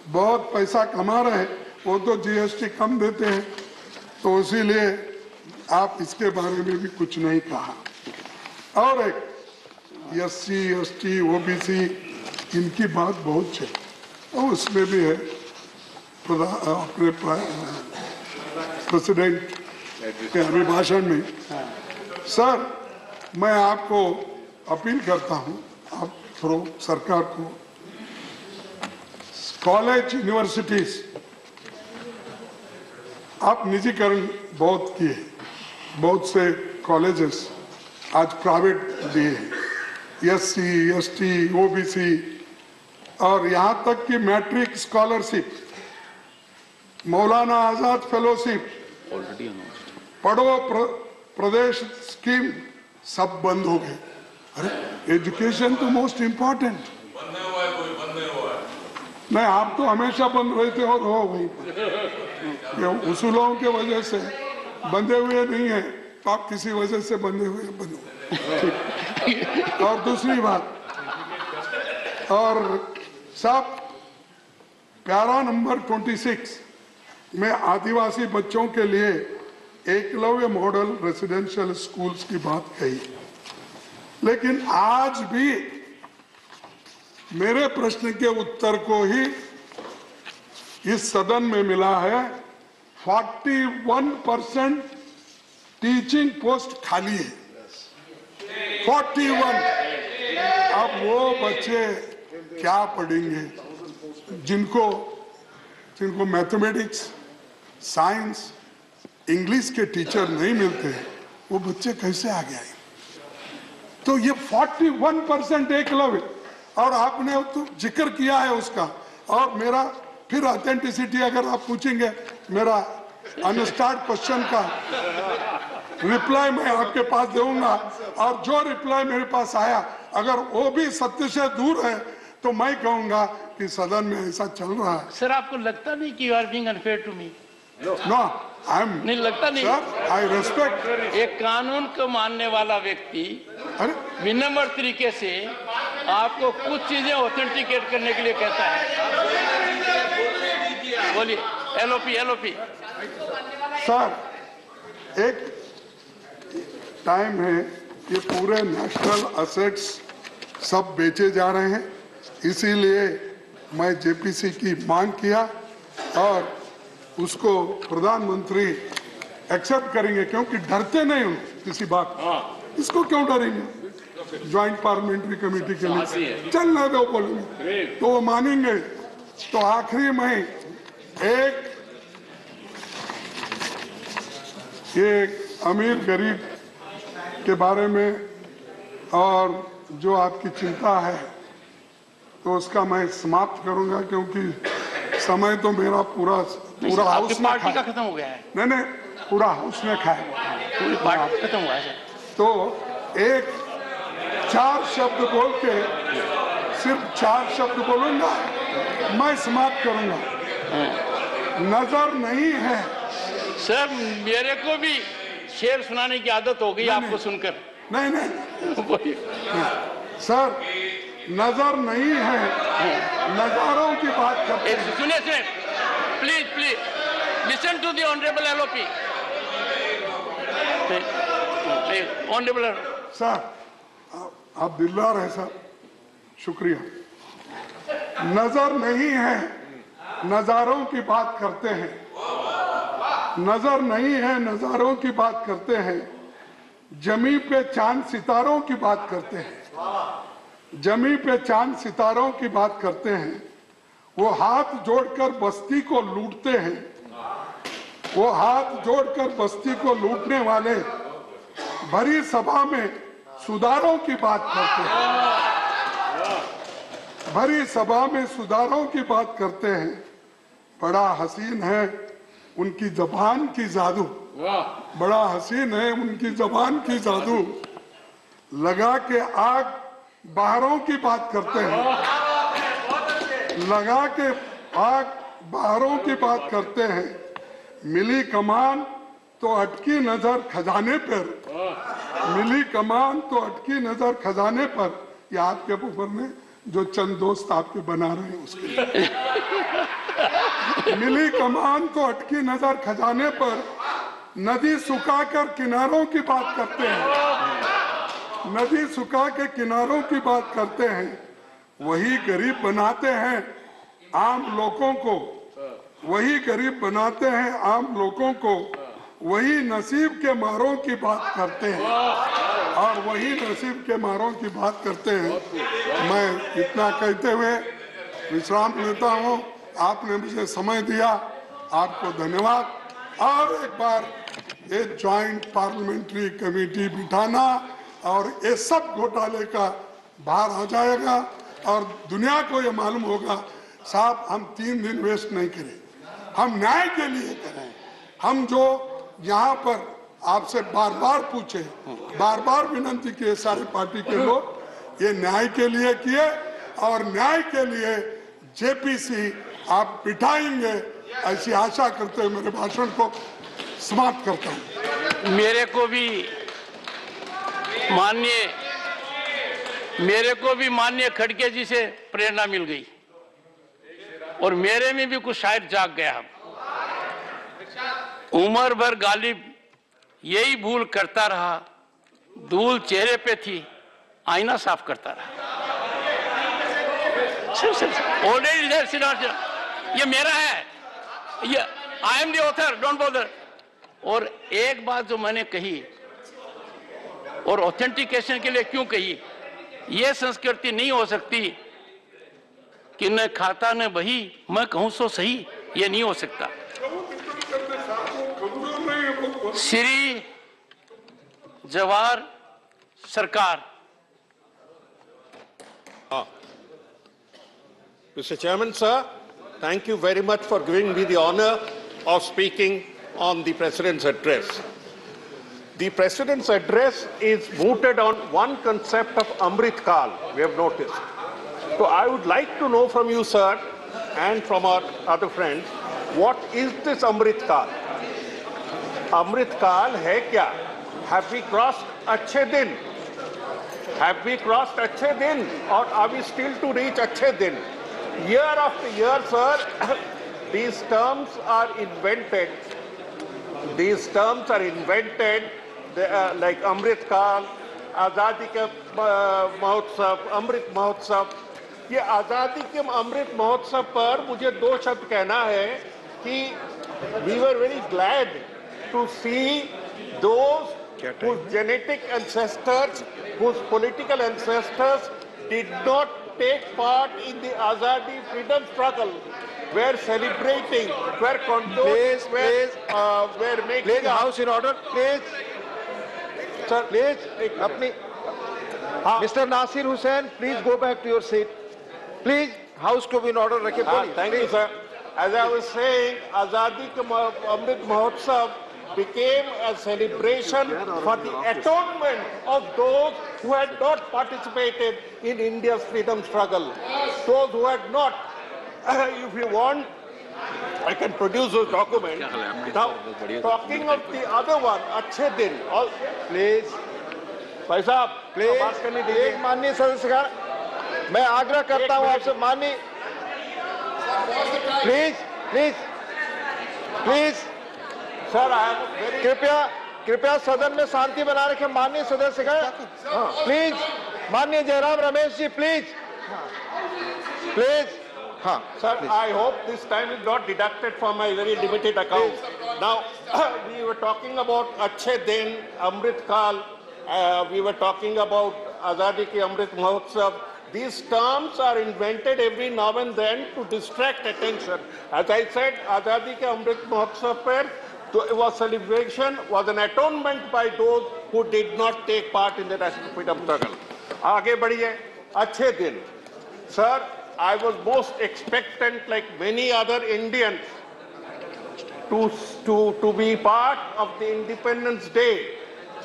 बहुत पैसा कमा रहे हैं वो तो जीएसटी कम देते हैं, तो इसीलिए आप इसके बारे में भी कुछ नहीं कहा। और एक एससी, एसटी, ओबीसी, इनकी बात बहुत है, और उसमें भी है अपने प्रेसिडेंट के अभिभाषण में। सर, मैं आपको अपील करता हूं, आप थ्रू सरकार को, कॉलेज, यूनिवर्सिटीज, आप निजीकरण बहुत किए, बहुत से कॉलेजेस आज प्राइवेट दिए हैं, एससी, एसटी, ओबीसी, और यहां तक कि matric scholarship, Maulana Azad fellowship, पढ़ो प्रदेश स्कीम सब बंद हो गए। अरे एजुकेशन तो मोस्ट इम्पोर्टेंट। बंद नहीं हुआ है, कोई बंद नहीं हुआ है। नहीं, आप तो हमेशा बंद हुए थे और हो वहीं ये उसूलों के वजह से बंधे हुए नहीं है, तो आप किसी वजह से बंधे हुए बंद हुए। और दूसरी बात, और साहब प्यारा नंबर 26 में आदिवासी बच्चों के लिए एकलव्य मॉडल रेसिडेंशियल स्कूल्स की बात कही, लेकिन आज भी मेरे प्रश्न के उत्तर को ही इस सदन में मिला है 41% टीचिंग पोस्ट खाली है। 41। अब वो बच्चे क्या पढ़ेंगे जिनको मैथमेटिक्स, साइंस, इंग्लिश के टीचर नहीं मिलते, वो बच्चे कैसे आगे आए? तो ये 41% एकलव्य, और आपने तो जिक्र किया है उसका, और मेरा फिर ऑथेंटिसिटी अगर आप पूछेंगे, मेरा अनस्टार्ट क्वेश्चन का रिप्लाई मैं आपके पास दूंगा, और जो रिप्लाई मेरे पास आया अगर वो भी सत्य से दूर है तो मैं कहूंगा कि सदन में ऐसा चल रहा है। सर आपको लगता नहीं कि you are being unfair to me? No, I am नहीं लगता नहीं सर, आई रेस्पेक्ट। एक कानून को मानने वाला व्यक्ति विनम्र तरीके से आपको कुछ चीजें ऑथेंटिकेट करने के लिए कहता है। बोलिए। एलओपी सर, एक टाइम है कि पूरे नेशनल एसेट्स सब बेचे जा रहे हैं, इसीलिए मैं जेपीसी की मांग किया और उसको प्रधानमंत्री एक्सेप्ट करेंगे, क्योंकि डरते नहीं हूं किसी बात। इसको क्यों डरेंगे? ज्वाइंट पार्लियामेंट्री कमेटी के लिए चलना दो, बोलेंगे तो वो मानेंगे। तो आखिरी में एक अमीर गरीब के बारे में और जो आपकी चिंता है तो उसका मैं समाप्त करूंगा, क्योंकि समय तो मेरा पूरा हाउस में पार्टी का खत्म हो गया है। नहीं, पूरा हाउस में खाए, पूरी पार्टी खत्म हुआ है। तो एक 4 शब्द बोल के, सिर्फ 4 शब्द बोलूंगा, मैं समाप्त करूंगा। नजर नहीं है सर, मेरे को भी शेर सुनाने की आदत हो गई आपको सुनकर। नहीं सर, नजर नहीं है, नजारों की बात करते हैं। सुनिए, please listen to the honourable LOP. Honourable sir, आप दिलदार हैं सर, शुक्रिया। नजर नहीं है, नजारों की बात करते हैं। नजर नहीं है, नजारों की बात करते हैं। जमी पे चांद सितारों की बात करते हैं। जमी पे चांद सितारों की बात करते हैं। वो हाथ जोड़कर बस्ती को लूटते हैं। वो हाथ जोड़कर बस्ती को लूटने वाले भरी सभा में सुधारों की बात करते हैं। भरी सभा में सुधारों की बात करते हैं। बड़ा हसीन है उनकी जबान की जादू, बड़ा हसीन है उनकी जबान की जादू। लगा के आग बाहरों की बात करते हैं। लगा के आग बाहरों की बात करते हैं। मिली कमान तो अटकी नजर खजाने पर। मिली कमान तो अटकी नजर खजाने पर। ये आपके ऊपर में जो चंद दोस्त आपके बना रहे हैं उसके लिए। मिली कमान तो अटकी नजर खजाने पर। नदी सुखाकर किनारों की बात करते हैं। नदी सुखा के किनारों की बात करते हैं। वही गरीब बनाते हैं आम लोगों को। वही गरीब बनाते हैं आम लोगों को। वही नसीब के मारों की बात करते हैं। और वही नसीब के मारों की बात करते हैं। मैं इतना कहते हुए विश्राम लेता हूँ। आपने मुझे समय दिया, आपको धन्यवाद। और एक बार ये ज्वाइंट पार्लियामेंट्री कमेटी बिठाना और ये सब घोटाले का बाहर आ जाएगा और दुनिया को ये मालूम होगा साहब हम 3 दिन वेस्ट नहीं करें, हम न्याय के लिए करें। हम जो यहाँ पर आपसे बार-बार पूछे, बार-बार विनंती किए सारे पार्टी के लोग, ये न्याय के लिए किए और न्याय के लिए जेपीसी आप बिठाएंगे, ऐसी आशा करते हुए मेरे भाषण को समाप्त करता हूं। मेरे को भी माननीय खड़गे जी से प्रेरणा मिल गई और मेरे में भी कुछ शायद जाग गया। उम्र भर गालिब यही भूल करता रहा, धूल चेहरे पे थी, आईना साफ करता रहा। ये मेरा है, ये I am the author, don't bother. और एक बात जो मैंने कही और ऑथेंटिकेशन के लिए क्यों कही, ये संस्कृति नहीं हो सकती कि न खाता न बही, मैं कहूं सो सही, ये नहीं हो सकता। श्री जवाहर सरकार। Mr. Chairman, sir, thank you very much for giving me the honor of speaking on the President's address. The President's address is mooted on one concept of Amrit Kal, we have noticed. So I would like to know from you, sir, and from our other friends, what is this Amrit Kal? Amrit Kal hai kya? Have we crossed Achhe Din? Have we crossed Achhe Din? Or are we still to reach Achhe Din? Year after year, sir, these terms are invented. These terms are invented like Amrit Kal, Azadi ke Mahotsav, Amrit Mahotsav. ये आज़ादी के अमृत महोत्सव पर मुझे दो शब्द कहना है कि we were very glad to see those whose genetic ancestors, whose political ancestors did not take part in the Azadi freedom struggle, were celebrating, were condoning, were making... Please, House in order, please. Sir, please, Mr. Nasir Hussain, please go back to your seat. Please, House to be in order. Thank you, sir. As I was saying, Azadi Ka Amrit Mahotsav became a celebration for the atonement of those who had not participated in India's freedom struggle. Those who had not. If you want, I can produce those documents. Now, talking of the other one, Achhe Din. Please. भाई साहब, please एक माननीय सदस्यगण, मैं आग्रह करता हूं आपसे माननीय, प्लीज प्लीज प्लीज सर, कृपया सदन में शांति बना रखें माननीय सदस्यगण। प्लीज माननीय जयराम रमेश जी, प्लीज प्लीज। हाँ sir, I hope this time is not deducted from my very limited account. Now, we were talking about Achhe Din, Amrit Kal. We were talking about Azadi Ki Amrit Mahotsav. These terms are invented every now and then to distract attention. As I said, Azadi Ki Amrit Mahotsav was celebration, was an atonement by those who did not take part in the national freedom struggle. Aage badhiye, Achhe Din. Sir, I was most expectant, like many other Indians, to be part of the Independence Day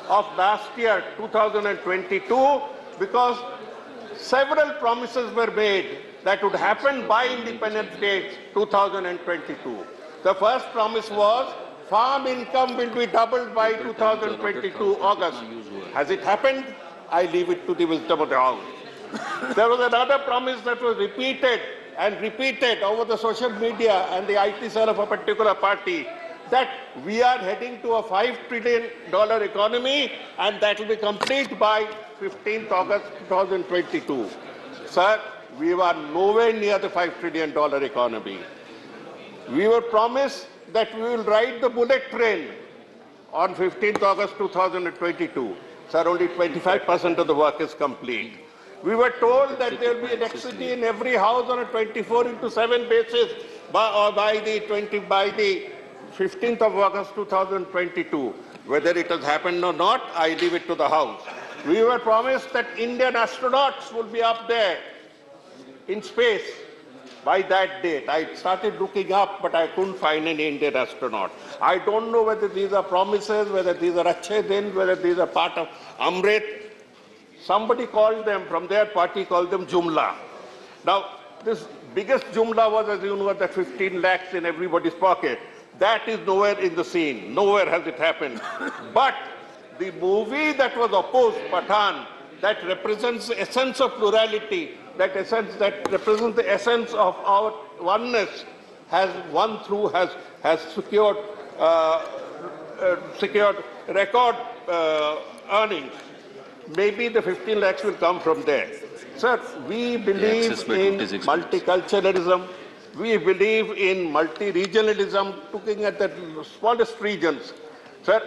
of last year, 2022, because several promises were made that would happen by Independence Day 2022. The first promise was farm income will be doubled by 2022 August. Has it happened? I leave it to the wisdom of the House. There was another promise that was repeated and repeated over the social media and the IT cell of a particular party, that we are heading to a $5 trillion economy and that will be complete by 15th August 2022. Sir, we were nowhere near the $5 trillion economy. We were promised that we will ride the bullet train on 15th August 2022. Sir, only 25% of the work is complete. We were told that there will be electricity in every house on a 24/7 basis by the 15th of August 2022. Whether it has happened or not, I leave it to the House. We were promised that Indian astronauts will be up there in space. by that date. I started looking up, but I couldn't find any Indian astronaut. I don't know whether these are promises, whether these are Achhe Din, whether these are part of Amrit. Somebody called them, from their party, called them Jumla. Now, this biggest Jumla was, as you know, the 15 lakhs in everybody's pocket. That is nowhere in the scene. Nowhere has it happened. But the movie that was opposed, Pathan, that represents the essence of plurality, that represents the essence of our oneness, has won through, has secured record earnings. Maybe the 15 lakhs will come from there. Sir, we believe in multiculturalism. We believe in multi-regionalism, looking at the smallest regions. Sir,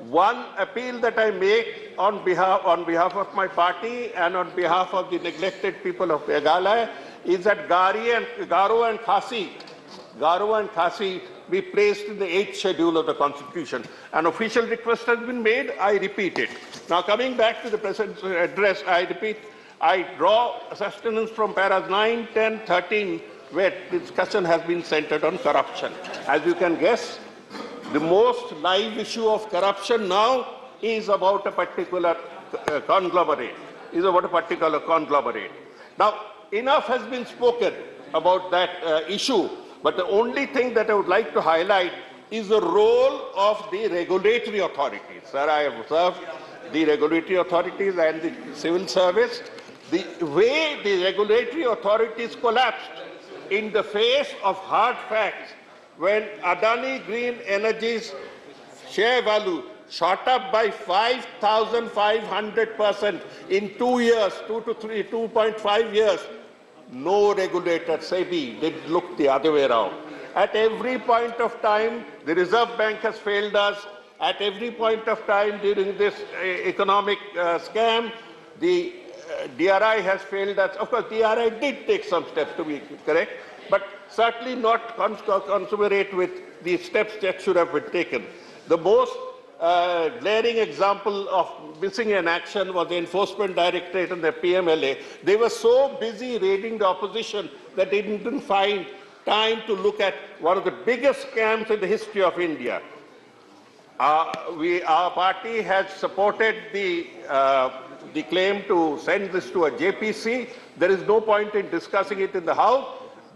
one appeal that I make on behalf of my party and on behalf of the neglected people of Meghalaya is that Garo and Khasi be placed in the 8th schedule of the Constitution. An official request has been made. I repeat it. Now, coming back to the President's address, I repeat, I draw sustenance from paras 9, 10, 13, where discussion has been centered on corruption. As you can guess, the most live issue of corruption now is about a particular conglomerate. Now, enough has been spoken about that issue, but the only thing that I would like to highlight is the role of the regulatory authorities. Sir, I have observed the regulatory authorities and the civil service, the way the regulatory authorities collapsed in the face of hard facts when Adani Green Energy's share value shot up by 5,500% in 2 years, 2.5 years. No regulator, SEBI, did look the other way around. At every point of time, the Reserve Bank has failed us. At every point of time during this economic scam, the DRI has failed us. Of course, DRI did take some steps, to be correct, but certainly not consummate with the steps that should have been taken. The most glaring example of missing in action was the Enforcement Directorate and the PMLA. They were so busy raiding the opposition that they didn't find time to look at one of the biggest scams in the history of India. Our party has supported the claim to send this to a JPC. There is no point in discussing it in the House,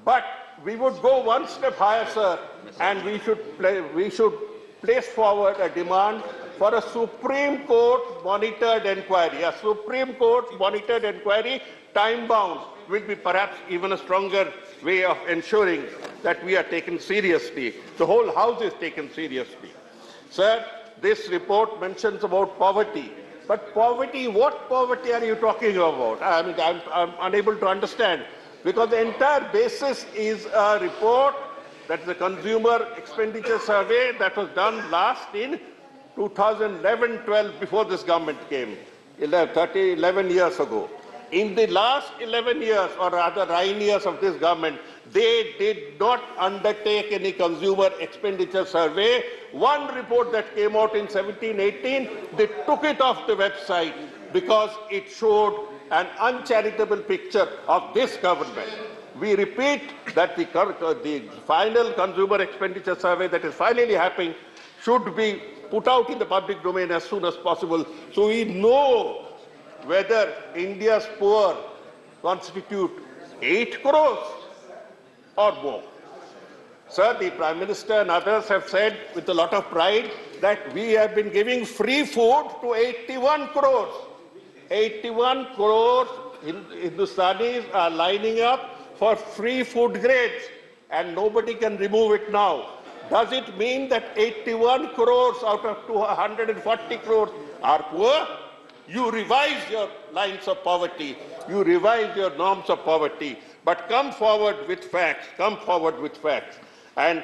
but we would go one step higher, sir, and we should place forward a demand for a Supreme Court monitored inquiry. A Supreme Court monitored inquiry, time-bound, will be perhaps even a stronger way of ensuring that we are taken seriously. The whole House is taken seriously. Sir, this report mentions about poverty. But poverty, what poverty are you talking about? I mean, I'm unable to understand. Because the entire basis is a report, that's the Consumer Expenditure Survey that was done last in 2011-12, before this government came, 11 years ago. In the last 11 years, or rather 9 years of this government, they did not undertake any consumer expenditure survey. One report that came out in 17-18, they took it off the website because it showed an uncharitable picture of this government. We repeat that the final consumer expenditure survey that is finally happening should be put out in the public domain as soon as possible, so we know whether India's poor constitute 8 crores or more. Sir, the Prime Minister and others have said with a lot of pride that we have been giving free food to 81 crores. 81 crores Hindustanis are lining up for free food grades, and nobody can remove it now. Does it mean that 81 crores out of 240 crores are poor? You revise your lines of poverty. You revise your norms of poverty. But come forward with facts. Come forward with facts. And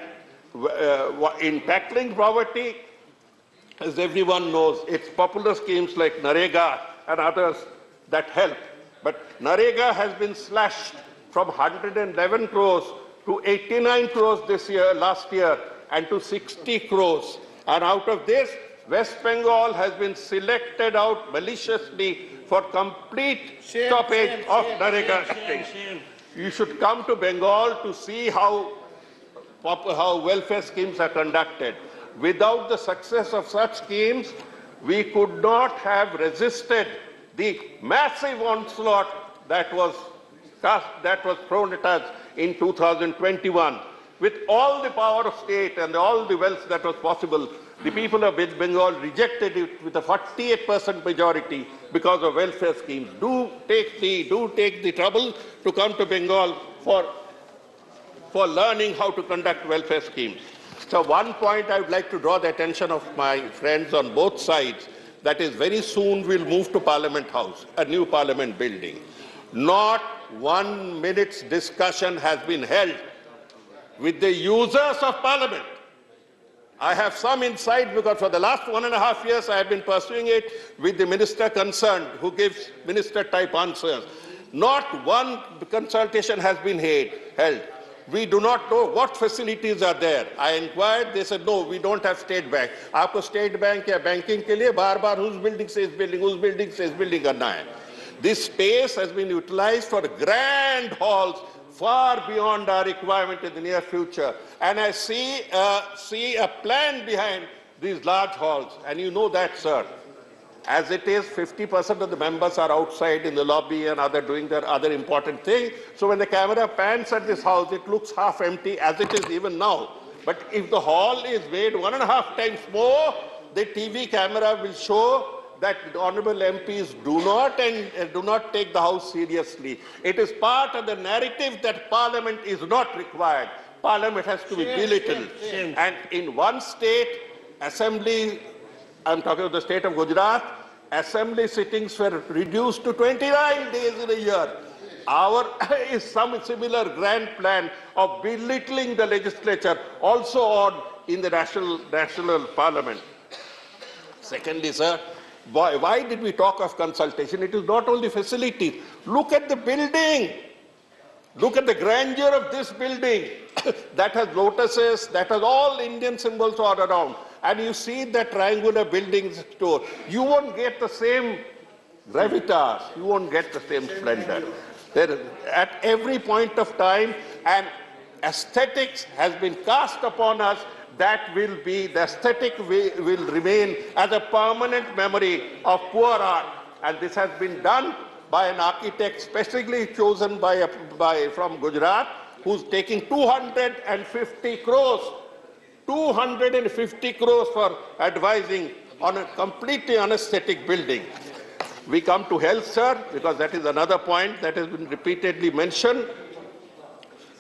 in tackling poverty, as everyone knows, it's popular schemes like Narega and others that help. But Narega has been slashed from 111 crores to 89 crores last year, and to 60 crores. And out of this, West Bengal has been selected out maliciously for complete stoppage of Narega acting. you should come to Bengal to see how welfare schemes are conducted. Without the success of such schemes, we could not have resisted the massive onslaught that was thrown at us in 2021. With all the power of state and all the wealth that was possible, the people of Bengal rejected it with a 48% majority because of welfare schemes. Do take the trouble to come to Bengal for learning how to conduct welfare schemes. So one point I would like to draw the attention of my friends on both sides, that is very soon we'll move to Parliament House, a new Parliament building. Not 1 minute's discussion has been held with the users of Parliament. I have some insight because for the last 1.5 years I have been pursuing it with the minister concerned who gives minister-type answers. Not one consultation has been held. We do not know what facilities are there. I inquired, they said, no, we don't have State Bank. Aapko State Bank ya banking ke liye baar whose building says building karna hai. This space has been utilized for grand halls far beyond our requirement in the near future. And I see a plan behind these large halls. And you know that, sir. As it is, 50% of the members are outside in the lobby and doing their other important thing. So when the camera pans at this house, it looks half empty as it is even now. But if the hall is made 1.5 times more, the TV camera will show that the honorable MPs do not take the house seriously. It is part of the narrative that Parliament is not required. Parliament has to be belittled. And in one state, Assembly, I'm talking of the state of Gujarat, Assembly sittings were reduced to 29 days in a year. Our is some similar grand plan of belittling the legislature also on in the national Parliament. Secondly, sir, why did we talk of consultation? It is not only facilities. Look at the building. Look at the grandeur of this building that has lotuses, that has all Indian symbols all around. And you see that triangular building store. You won't get the same gravitas. You won't get the same splendor. At every point of time, and aesthetics has been cast upon us. That will be, the aesthetic will remain as a permanent memory of poor art. And this has been done by an architect specially chosen from Gujarat, who's taking 250 crores. 250 crores for advising on a completely unaesthetic building. We come to health, sir, because that is another point that has been repeatedly mentioned.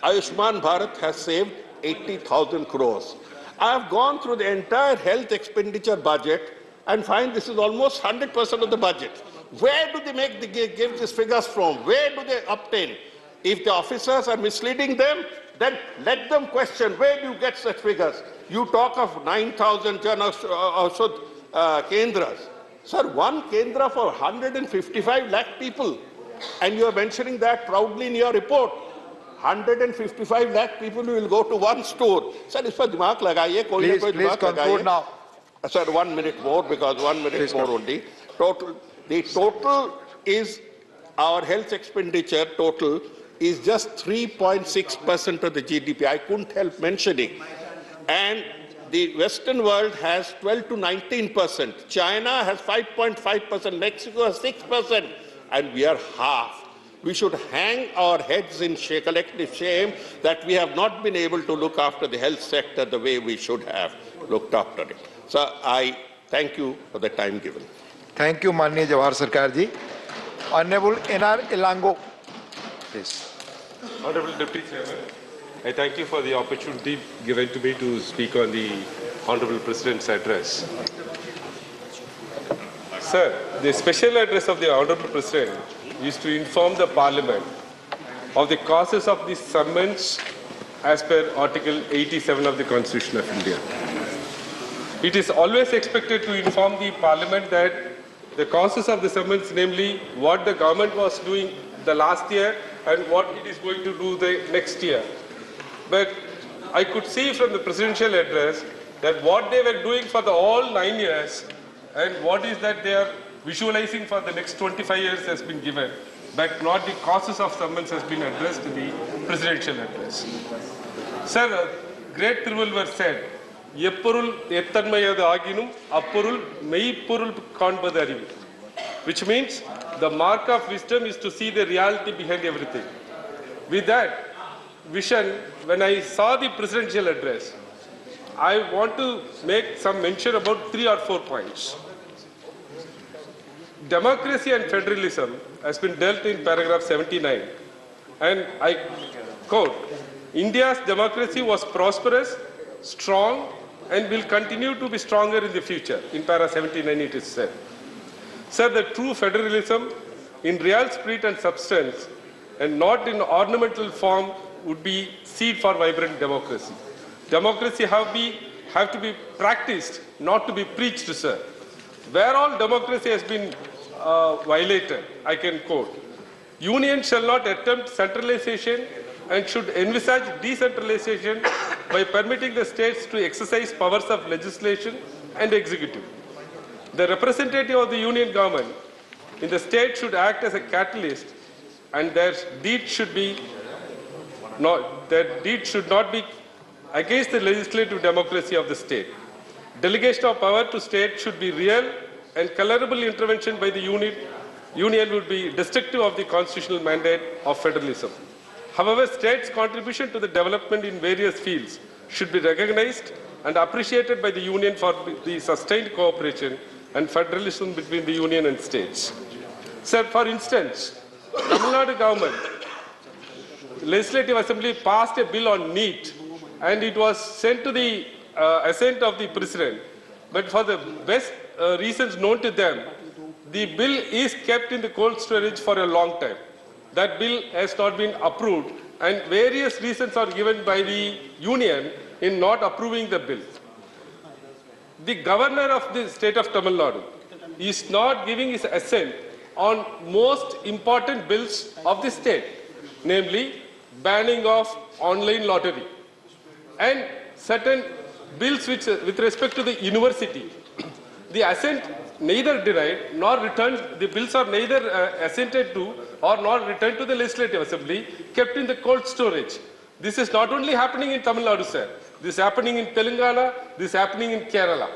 Ayushman Bharat has saved 80,000 crores. I have gone through the entire health expenditure budget and find this is almost 100% of the budget. Where do they give these figures from? Where do they obtain? If the officers are misleading them, then let them question, where do you get such figures? You talk of 9,000 kendras. Sir, one kendra for 155 lakh people. And you are mentioning that proudly in your report. 155 lakh people will go to one store. Sir, is par dimag lagaiye, koi na koi dimag lagaiye. Now. Sir, 1 minute more, because 1 minute more only. The total is, our health expenditure total is just 3.6% of the GDP. I couldn't help mentioning. And the Western world has 12 to 19%. China has 5.5%. Mexico has 6%. And we are half. We should hang our heads in collective shame that we have not been able to look after the health sector the way we should have looked after it. So I thank you for the time given. Thank you, Manya Jawahar Sarkar ji. Honorable N.R. Elango, please. Honorable Deputy Chairman, I thank you for the opportunity given to me to speak on the Honorable President's address. Sir, the special address of the Honorable President is to inform the Parliament of the causes of the summons as per Article 87 of the Constitution of India. It is always expected to inform the Parliament that the causes of the summons, namely what the government was doing the last year and what it is going to do the next year. But I could see from the presidential address that what they were doing for the all 9 years and what is that they are visualizing for the next 25 years has been given. but not the causes of summons has been addressed in the presidential address. Sir, great Thiruvallur said, "Eppurul ettanmayadu aginum, appurul meipurul kaanpadu arivu," which means the mark of wisdom is to see the reality behind everything. With that vision, when I saw the presidential address, I want to make some mention about 3 or 4 points. Democracy and federalism has been dealt in paragraph 79, and I quote, "India's democracy was prosperous, strong, and will continue to be stronger in the future." In para 79 it is said. Sir, the true federalism in real spirit and substance and not in ornamental form would be seed for vibrant democracy. Democracy have to be practiced, not to be preached, sir. Where all democracy has been violated, I can quote, "Union shall not attempt centralization and should envisage decentralization by permitting the states to exercise powers of legislation and executive. The representative of the union government in the state should act as a catalyst, and their deed should not be against the legislative democracy of the state. Delegation of power to state should be real, and colorable intervention by the union would be destructive of the constitutional mandate of federalism. However, states' contribution to the development in various fields should be recognized and appreciated by the union for the sustained cooperation and federalism between the union and states." Sir, for instance, Tamil Nadu government, Legislative Assembly passed a bill on NEET, and it was sent to the assent of the President. But for the best reasons known to them, the bill is kept in the cold storage for a long time. That bill has not been approved, and various reasons are given by the union in not approving the bill. The governor of the state of Tamil Nadu is not giving his assent on most important bills of the state, namely banning of online lottery and certain bills which, with respect to the university. The assent neither denied nor returned, the bills are neither assented to or nor returned to the Legislative Assembly, kept in the cold storage. This is not only happening in Tamil Nadu, sir. This is happening in Telangana, this is happening in Kerala.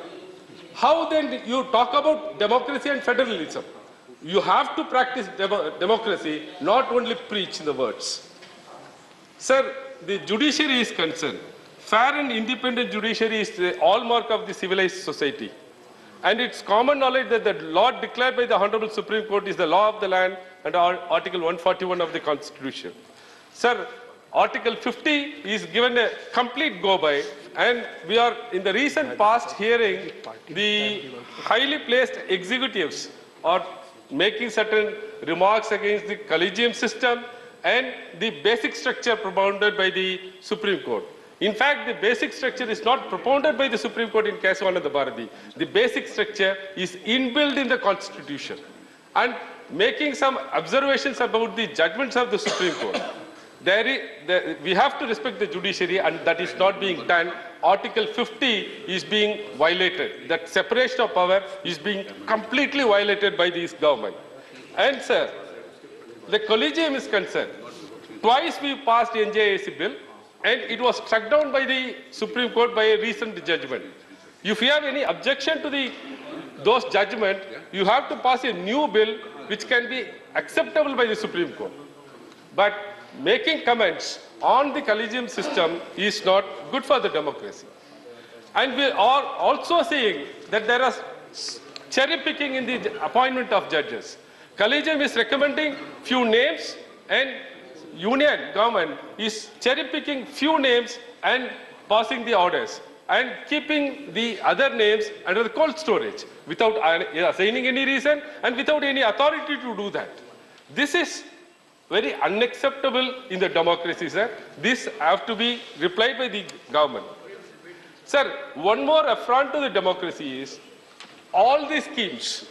How then you talk about democracy and federalism? You have to practice democracy, not only preach the words. Sir, the judiciary is concerned. Fair and independent judiciary is the hallmark of the civilized society. And it's common knowledge that the law declared by the Honorable Supreme Court is the law of the land under Article 141 of the Constitution. Sir, Article 50 is given a complete go-by, and we are in the recent past hearing the highly placed executives are making certain remarks against the collegium system and the basic structure propounded by the Supreme Court. In fact, the basic structure is not propounded by the Supreme Court in Kesavananda Bharati. The basic structure is inbuilt in the Constitution. And making some observations about the judgments of the Supreme Court, we have to respect the judiciary, and that is not being done. Article 50 is being violated. That separation of power is being completely violated by this government. And sir, the collegium is concerned. Twice we passed the NJAC bill, and it was struck down by the Supreme Court by a recent judgment. If you have any objection to those judgments, you have to pass a new bill which can be acceptable by the Supreme Court. But making comments on the collegium system is not good for the democracy. And we are also seeing that there is cherry picking in the appointment of judges. Collegium is recommending few names, and union government is cherry picking few names and passing the orders and keeping the other names under the cold storage without assigning any reason and without any authority to do that. This is very unacceptable in the democracy, sir. This have to be replied by the government. Sir, one more affront to the democracy is all these schemes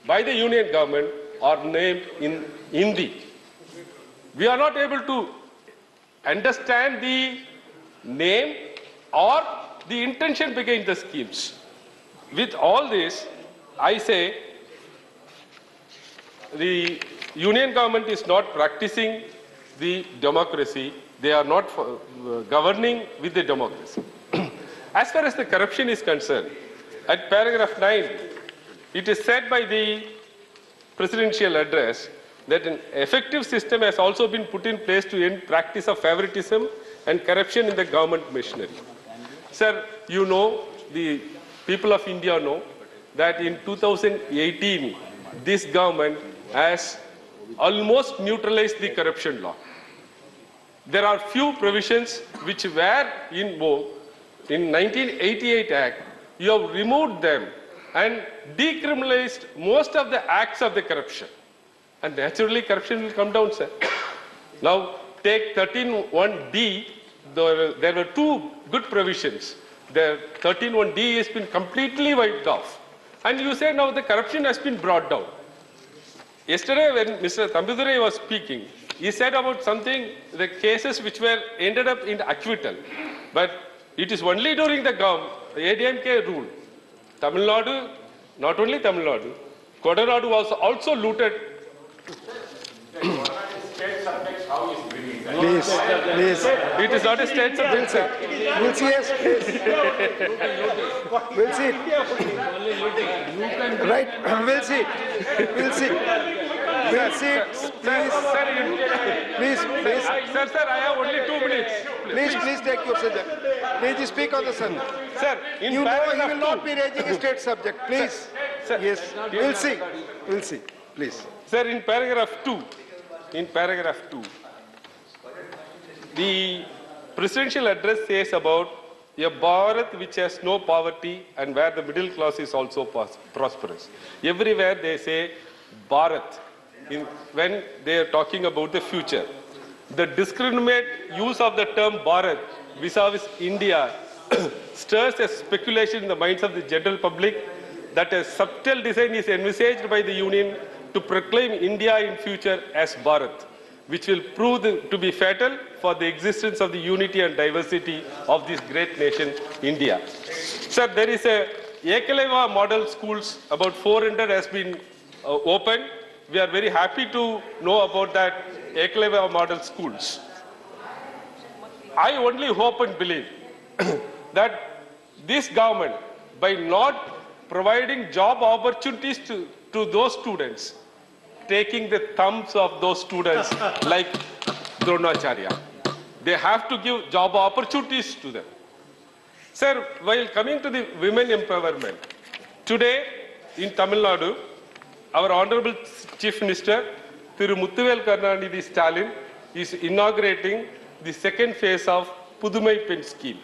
by the union government are named in Hindi. We are not able to understand the name or the intention behind the schemes. With all this, I say the Union government is not practicing the democracy. They are not governing with the democracy. As far as the corruption is concerned, at paragraph 9, it is said by the presidential address that an effective system has also been put in place to end practice of favoritism and corruption in the government machinery. Sir, you know, the people of India know that in 2018, this government has almost neutralized the corruption law. There are few provisions which were in vogue. In 1988 Act, you have removed them and decriminalized most of the acts of the corruption. And naturally, corruption will come down, sir. Now, take 13(1)(d). There were two good provisions. The 13(1)(d) has been completely wiped off. And you say now the corruption has been brought down. Yesterday, when Mr. Thambidurai was speaking, he said about something, the cases which were ended up in acquittal. But it is only during the ADMK rule. Tamil Nadu, not only Tamil Nadu, Kodinadu was also looted. Please. It is not a state subject, sir. We'll see, yes, please. We'll see. Right, we'll see. We'll see. We'll see. Please. Sir, I have only 2 minutes. Please take your subject. Please speak on the subject. Sir, in You know paragraph he will not be raising a state subject. Please. Sir. Yes, we'll see. We'll see. Please. Sir, in paragraph 2, the presidential address says about a Bharat which has no poverty and where the middle class is also prosperous. Everywhere they say Bharat when they are talking about the future. The discriminate use of the term Bharat vis-a-vis India stirs a speculation in the minds of the general public that a subtle design is envisaged by the Union to proclaim India in future as Bharat, which will prove to be fatal for the existence of the unity and diversity of this great nation, India. Sir, there is a Ekaleva model schools, about 400 has been opened. We are very happy to know about that Ekaleva model schools. I only hope and believe that this government, by not providing job opportunities to those students, taking the thumbs of those students like Dronacharya. They have to give job opportunities to them. Sir, while coming to the women empowerment, today in Tamil Nadu, our Honorable Chief Minister, Thiru Muthuvel Karunanidhi Stalin, is inaugurating the second phase of Pudumai Pen scheme,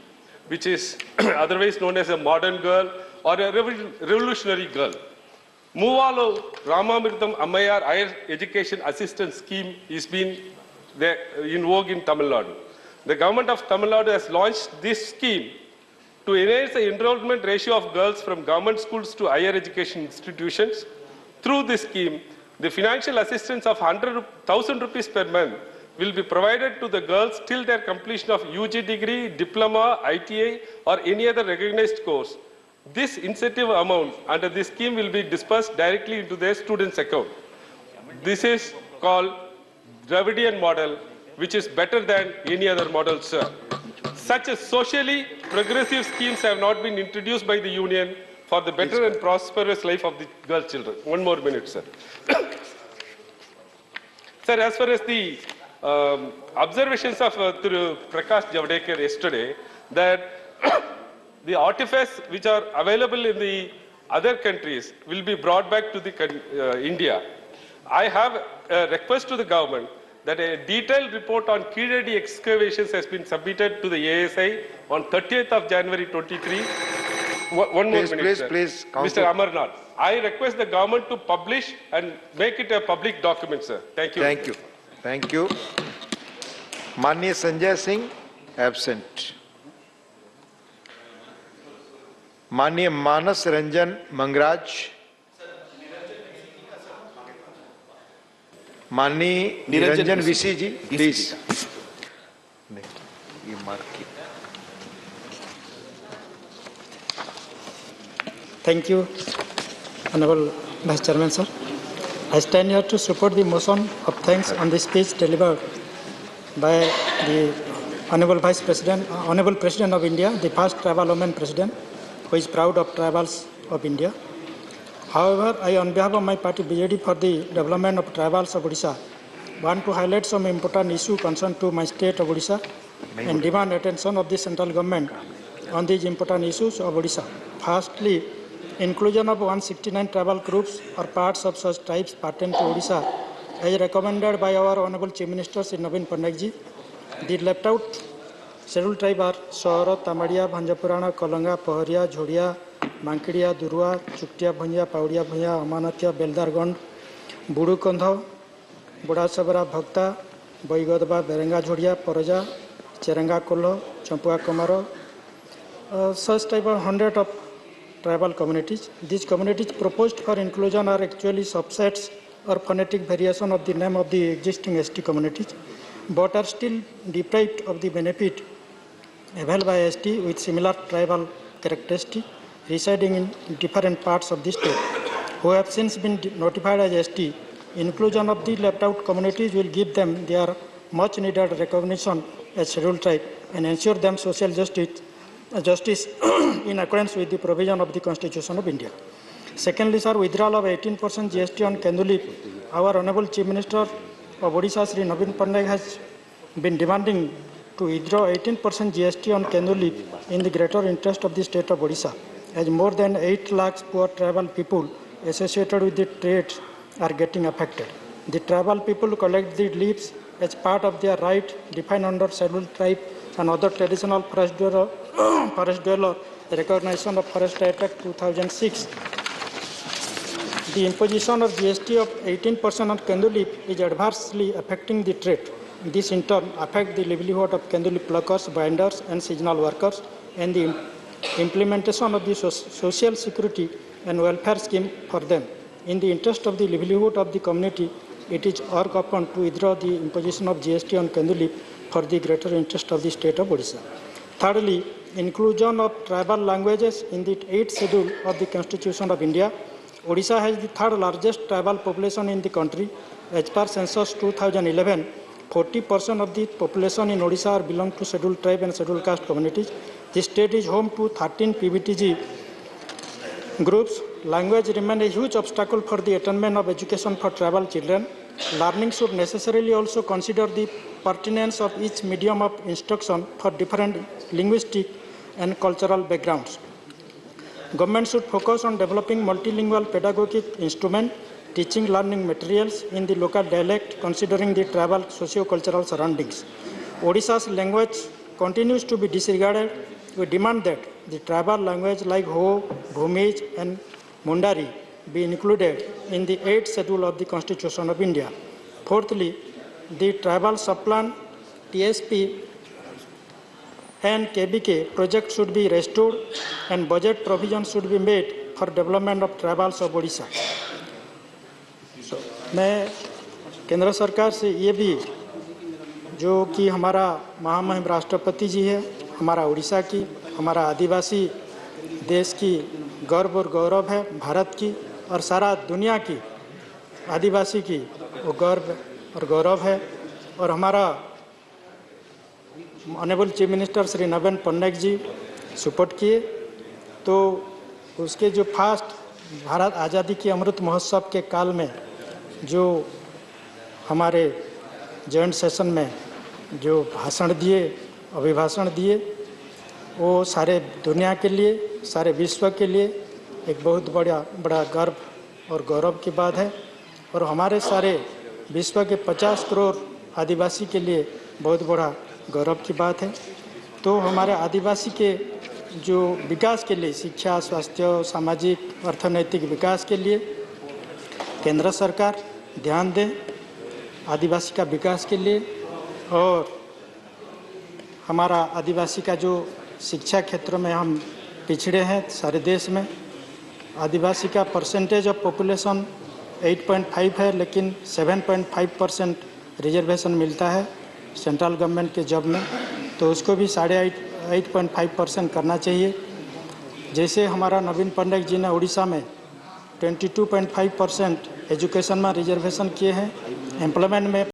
which is otherwise known as a modern girl or a revolutionary girl. Muvalo Ramamritam Ammayar Higher Education Assistance Scheme is being in vogue in Tamil Nadu. The government of Tamil Nadu has launched this scheme to enhance the enrollment ratio of girls from government schools to higher education institutions. Through this scheme, the financial assistance of 100,000 rupees per month will be provided to the girls till their completion of UG degree, diploma, ITI or any other recognized course. This incentive amount under this scheme will be disbursed directly into their students' account. This is called Dravidian model, which is better than any other model, sir. Such a socially progressive schemes have not been introduced by the Union for the better and prosperous life of the girl children. 1 more minute, sir. Sir, as far as the observations of Prakash Javadekar yesterday, that the artifacts which are available in the other countries will be brought back to the India. I have a request to the government that a detailed report on Kidadi excavations has been submitted to the ASI on 30th of January 23. One more minute, sir. Please, Mr. Amarnath, I request the government to publish and make it a public document, sir. Thank you. Thank you. Manya Sanjay Singh, absent. Manya Manas Ranjan Mangraj. Mani Niranjan VC ji, please. Thank you, Honorable Vice Chairman, sir. I stand here to support the motion of thanks on the speech delivered by the Honorable President of India, the first tribal woman president, who is proud of tribals of India. However, I, on behalf of my party BJD for the development of tribals of Odisha, want to highlight some important issue concerned to my state of Odisha and demand attention of the central government on these important issues of Odisha. Firstly, inclusion of 169 tribal groups or parts of such tribes pertaining to Odisha, as recommended by our Honorable Chief Minister Sri Naveen Patnaik. The left out scheduled tribe are Sahara, Tamadia, Bhanjapurana, Kalanga, Paharia, Jhodia, Mankidia, Durua, Chuktia, Bhanja, Paudia, Bhanja, Amanatia, Beldargond, Budu Kondho, Buda Sabara, Bhakta, Boigodaba, Berenga, Jhodia, Paraja, Cherenga Kolo, Champua Komaro. Such type of 100 of tribal communities. These communities proposed for inclusion are actually subsets or phonetic variation of the name of the existing ST communities, but are still deprived of the benefit availed by ST with similar tribal characteristics residing in different parts of the state, who have since been notified as ST. Inclusion of the left out communities will give them their much needed recognition as scheduled tribe and ensure them social justice in accordance with the provision of the Constitution of India. Secondly, sir, withdrawal of 18% GST on candle. Our Honorable Chief Minister of Odisha, Sri Naveen Patnaik, has been demanding to withdraw 18% GST on candle in the greater interest of the state of Odisha, as more than 8 lakhs poor tribal people associated with the trade are getting affected. The tribal people collect the leaves as part of their right defined under scheduled tribe and other traditional forest dweller recognition of Forest Act 2006. The imposition of GST of 18% on candle leaf is adversely affecting the trade. This in turn affects the livelihood of candle leaf pluckers, binders, and seasonal workers, and the implementation of the social security and welfare scheme for them. In the interest of the livelihood of the community, it is urged upon to withdraw the imposition of GST on candle leaf for the greater interest of the state of Odisha. Thirdly, inclusion of tribal languages in the 8th schedule of the Constitution of India. Odisha has the third largest tribal population in the country. As per census 2011, 40% of the population in Odisha belong to scheduled tribe and scheduled caste communities. The state is home to 13 PBTG groups. Language remains a huge obstacle for the attainment of education for tribal children. Learning should necessarily also consider the pertinence of each medium of instruction for different linguistic and cultural backgrounds. Government should focus on developing multilingual pedagogic instruments, teaching learning materials in the local dialect, considering the tribal socio-cultural surroundings. Odisha's language continues to be disregarded. We demand that the tribal language like Ho, Bhumij, and Mundari be included in the 8th schedule of the Constitution of India. Fourthly, the tribal subplan, TSP, and KBK project should be restored and budget provision should be made for development of tribals of Odisha. मैं केंद्र सरकार से ये भी जो कि हमारा महामहिम राष्ट्रपति जी है, हमारा उड़ीसा की, हमारा आदिवासी देश की गर्व और गौरव है, भारत की और सारा दुनिया की आदिवासी की वो गर्व और गौरव है। और हमारा ऑनरेबल चीफ मिनिस्टर श्री नवीन पटनायक जी सपोर्ट किए, तो उसके जो फर्स्ट भारत आज़ादी के अमृत महोत्सव के काल में जो हमारे जॉइंट सेशन में जो भाषण दिए, अभिभाषण दिए, वो सारे दुनिया के लिए, सारे विश्व के लिए एक बहुत बड़ा गर्व और गौरव की बात है। और हमारे सारे विश्व के 50 करोड़ आदिवासी के लिए बहुत बड़ा गौरव की बात है। तो हमारे आदिवासी के जो विकास के लिए, शिक्षा, स्वास्थ्य, सामाजिक, अर्थनैतिक विकास के लिए केंद्र सरकार ध्यान दें, आदिवासी का विकास के लिए। और हमारा आदिवासी का जो शिक्षा क्षेत्र में हम पिछड़े हैं सारे देश में, आदिवासी का परसेंटेज ऑफ पॉपुलेशन 8.5 है, लेकिन 7.5% रिजर्वेशन मिलता है सेंट्रल गवर्नमेंट के जॉब में, तो उसको भी 8.5% करना चाहिए। जैसे हमारा नवीन पटनायक जी ने उड़ीसा में 22.5% एजुकेशन में रिजर्वेशन किए हैं, एम्प्लॉयमेंट में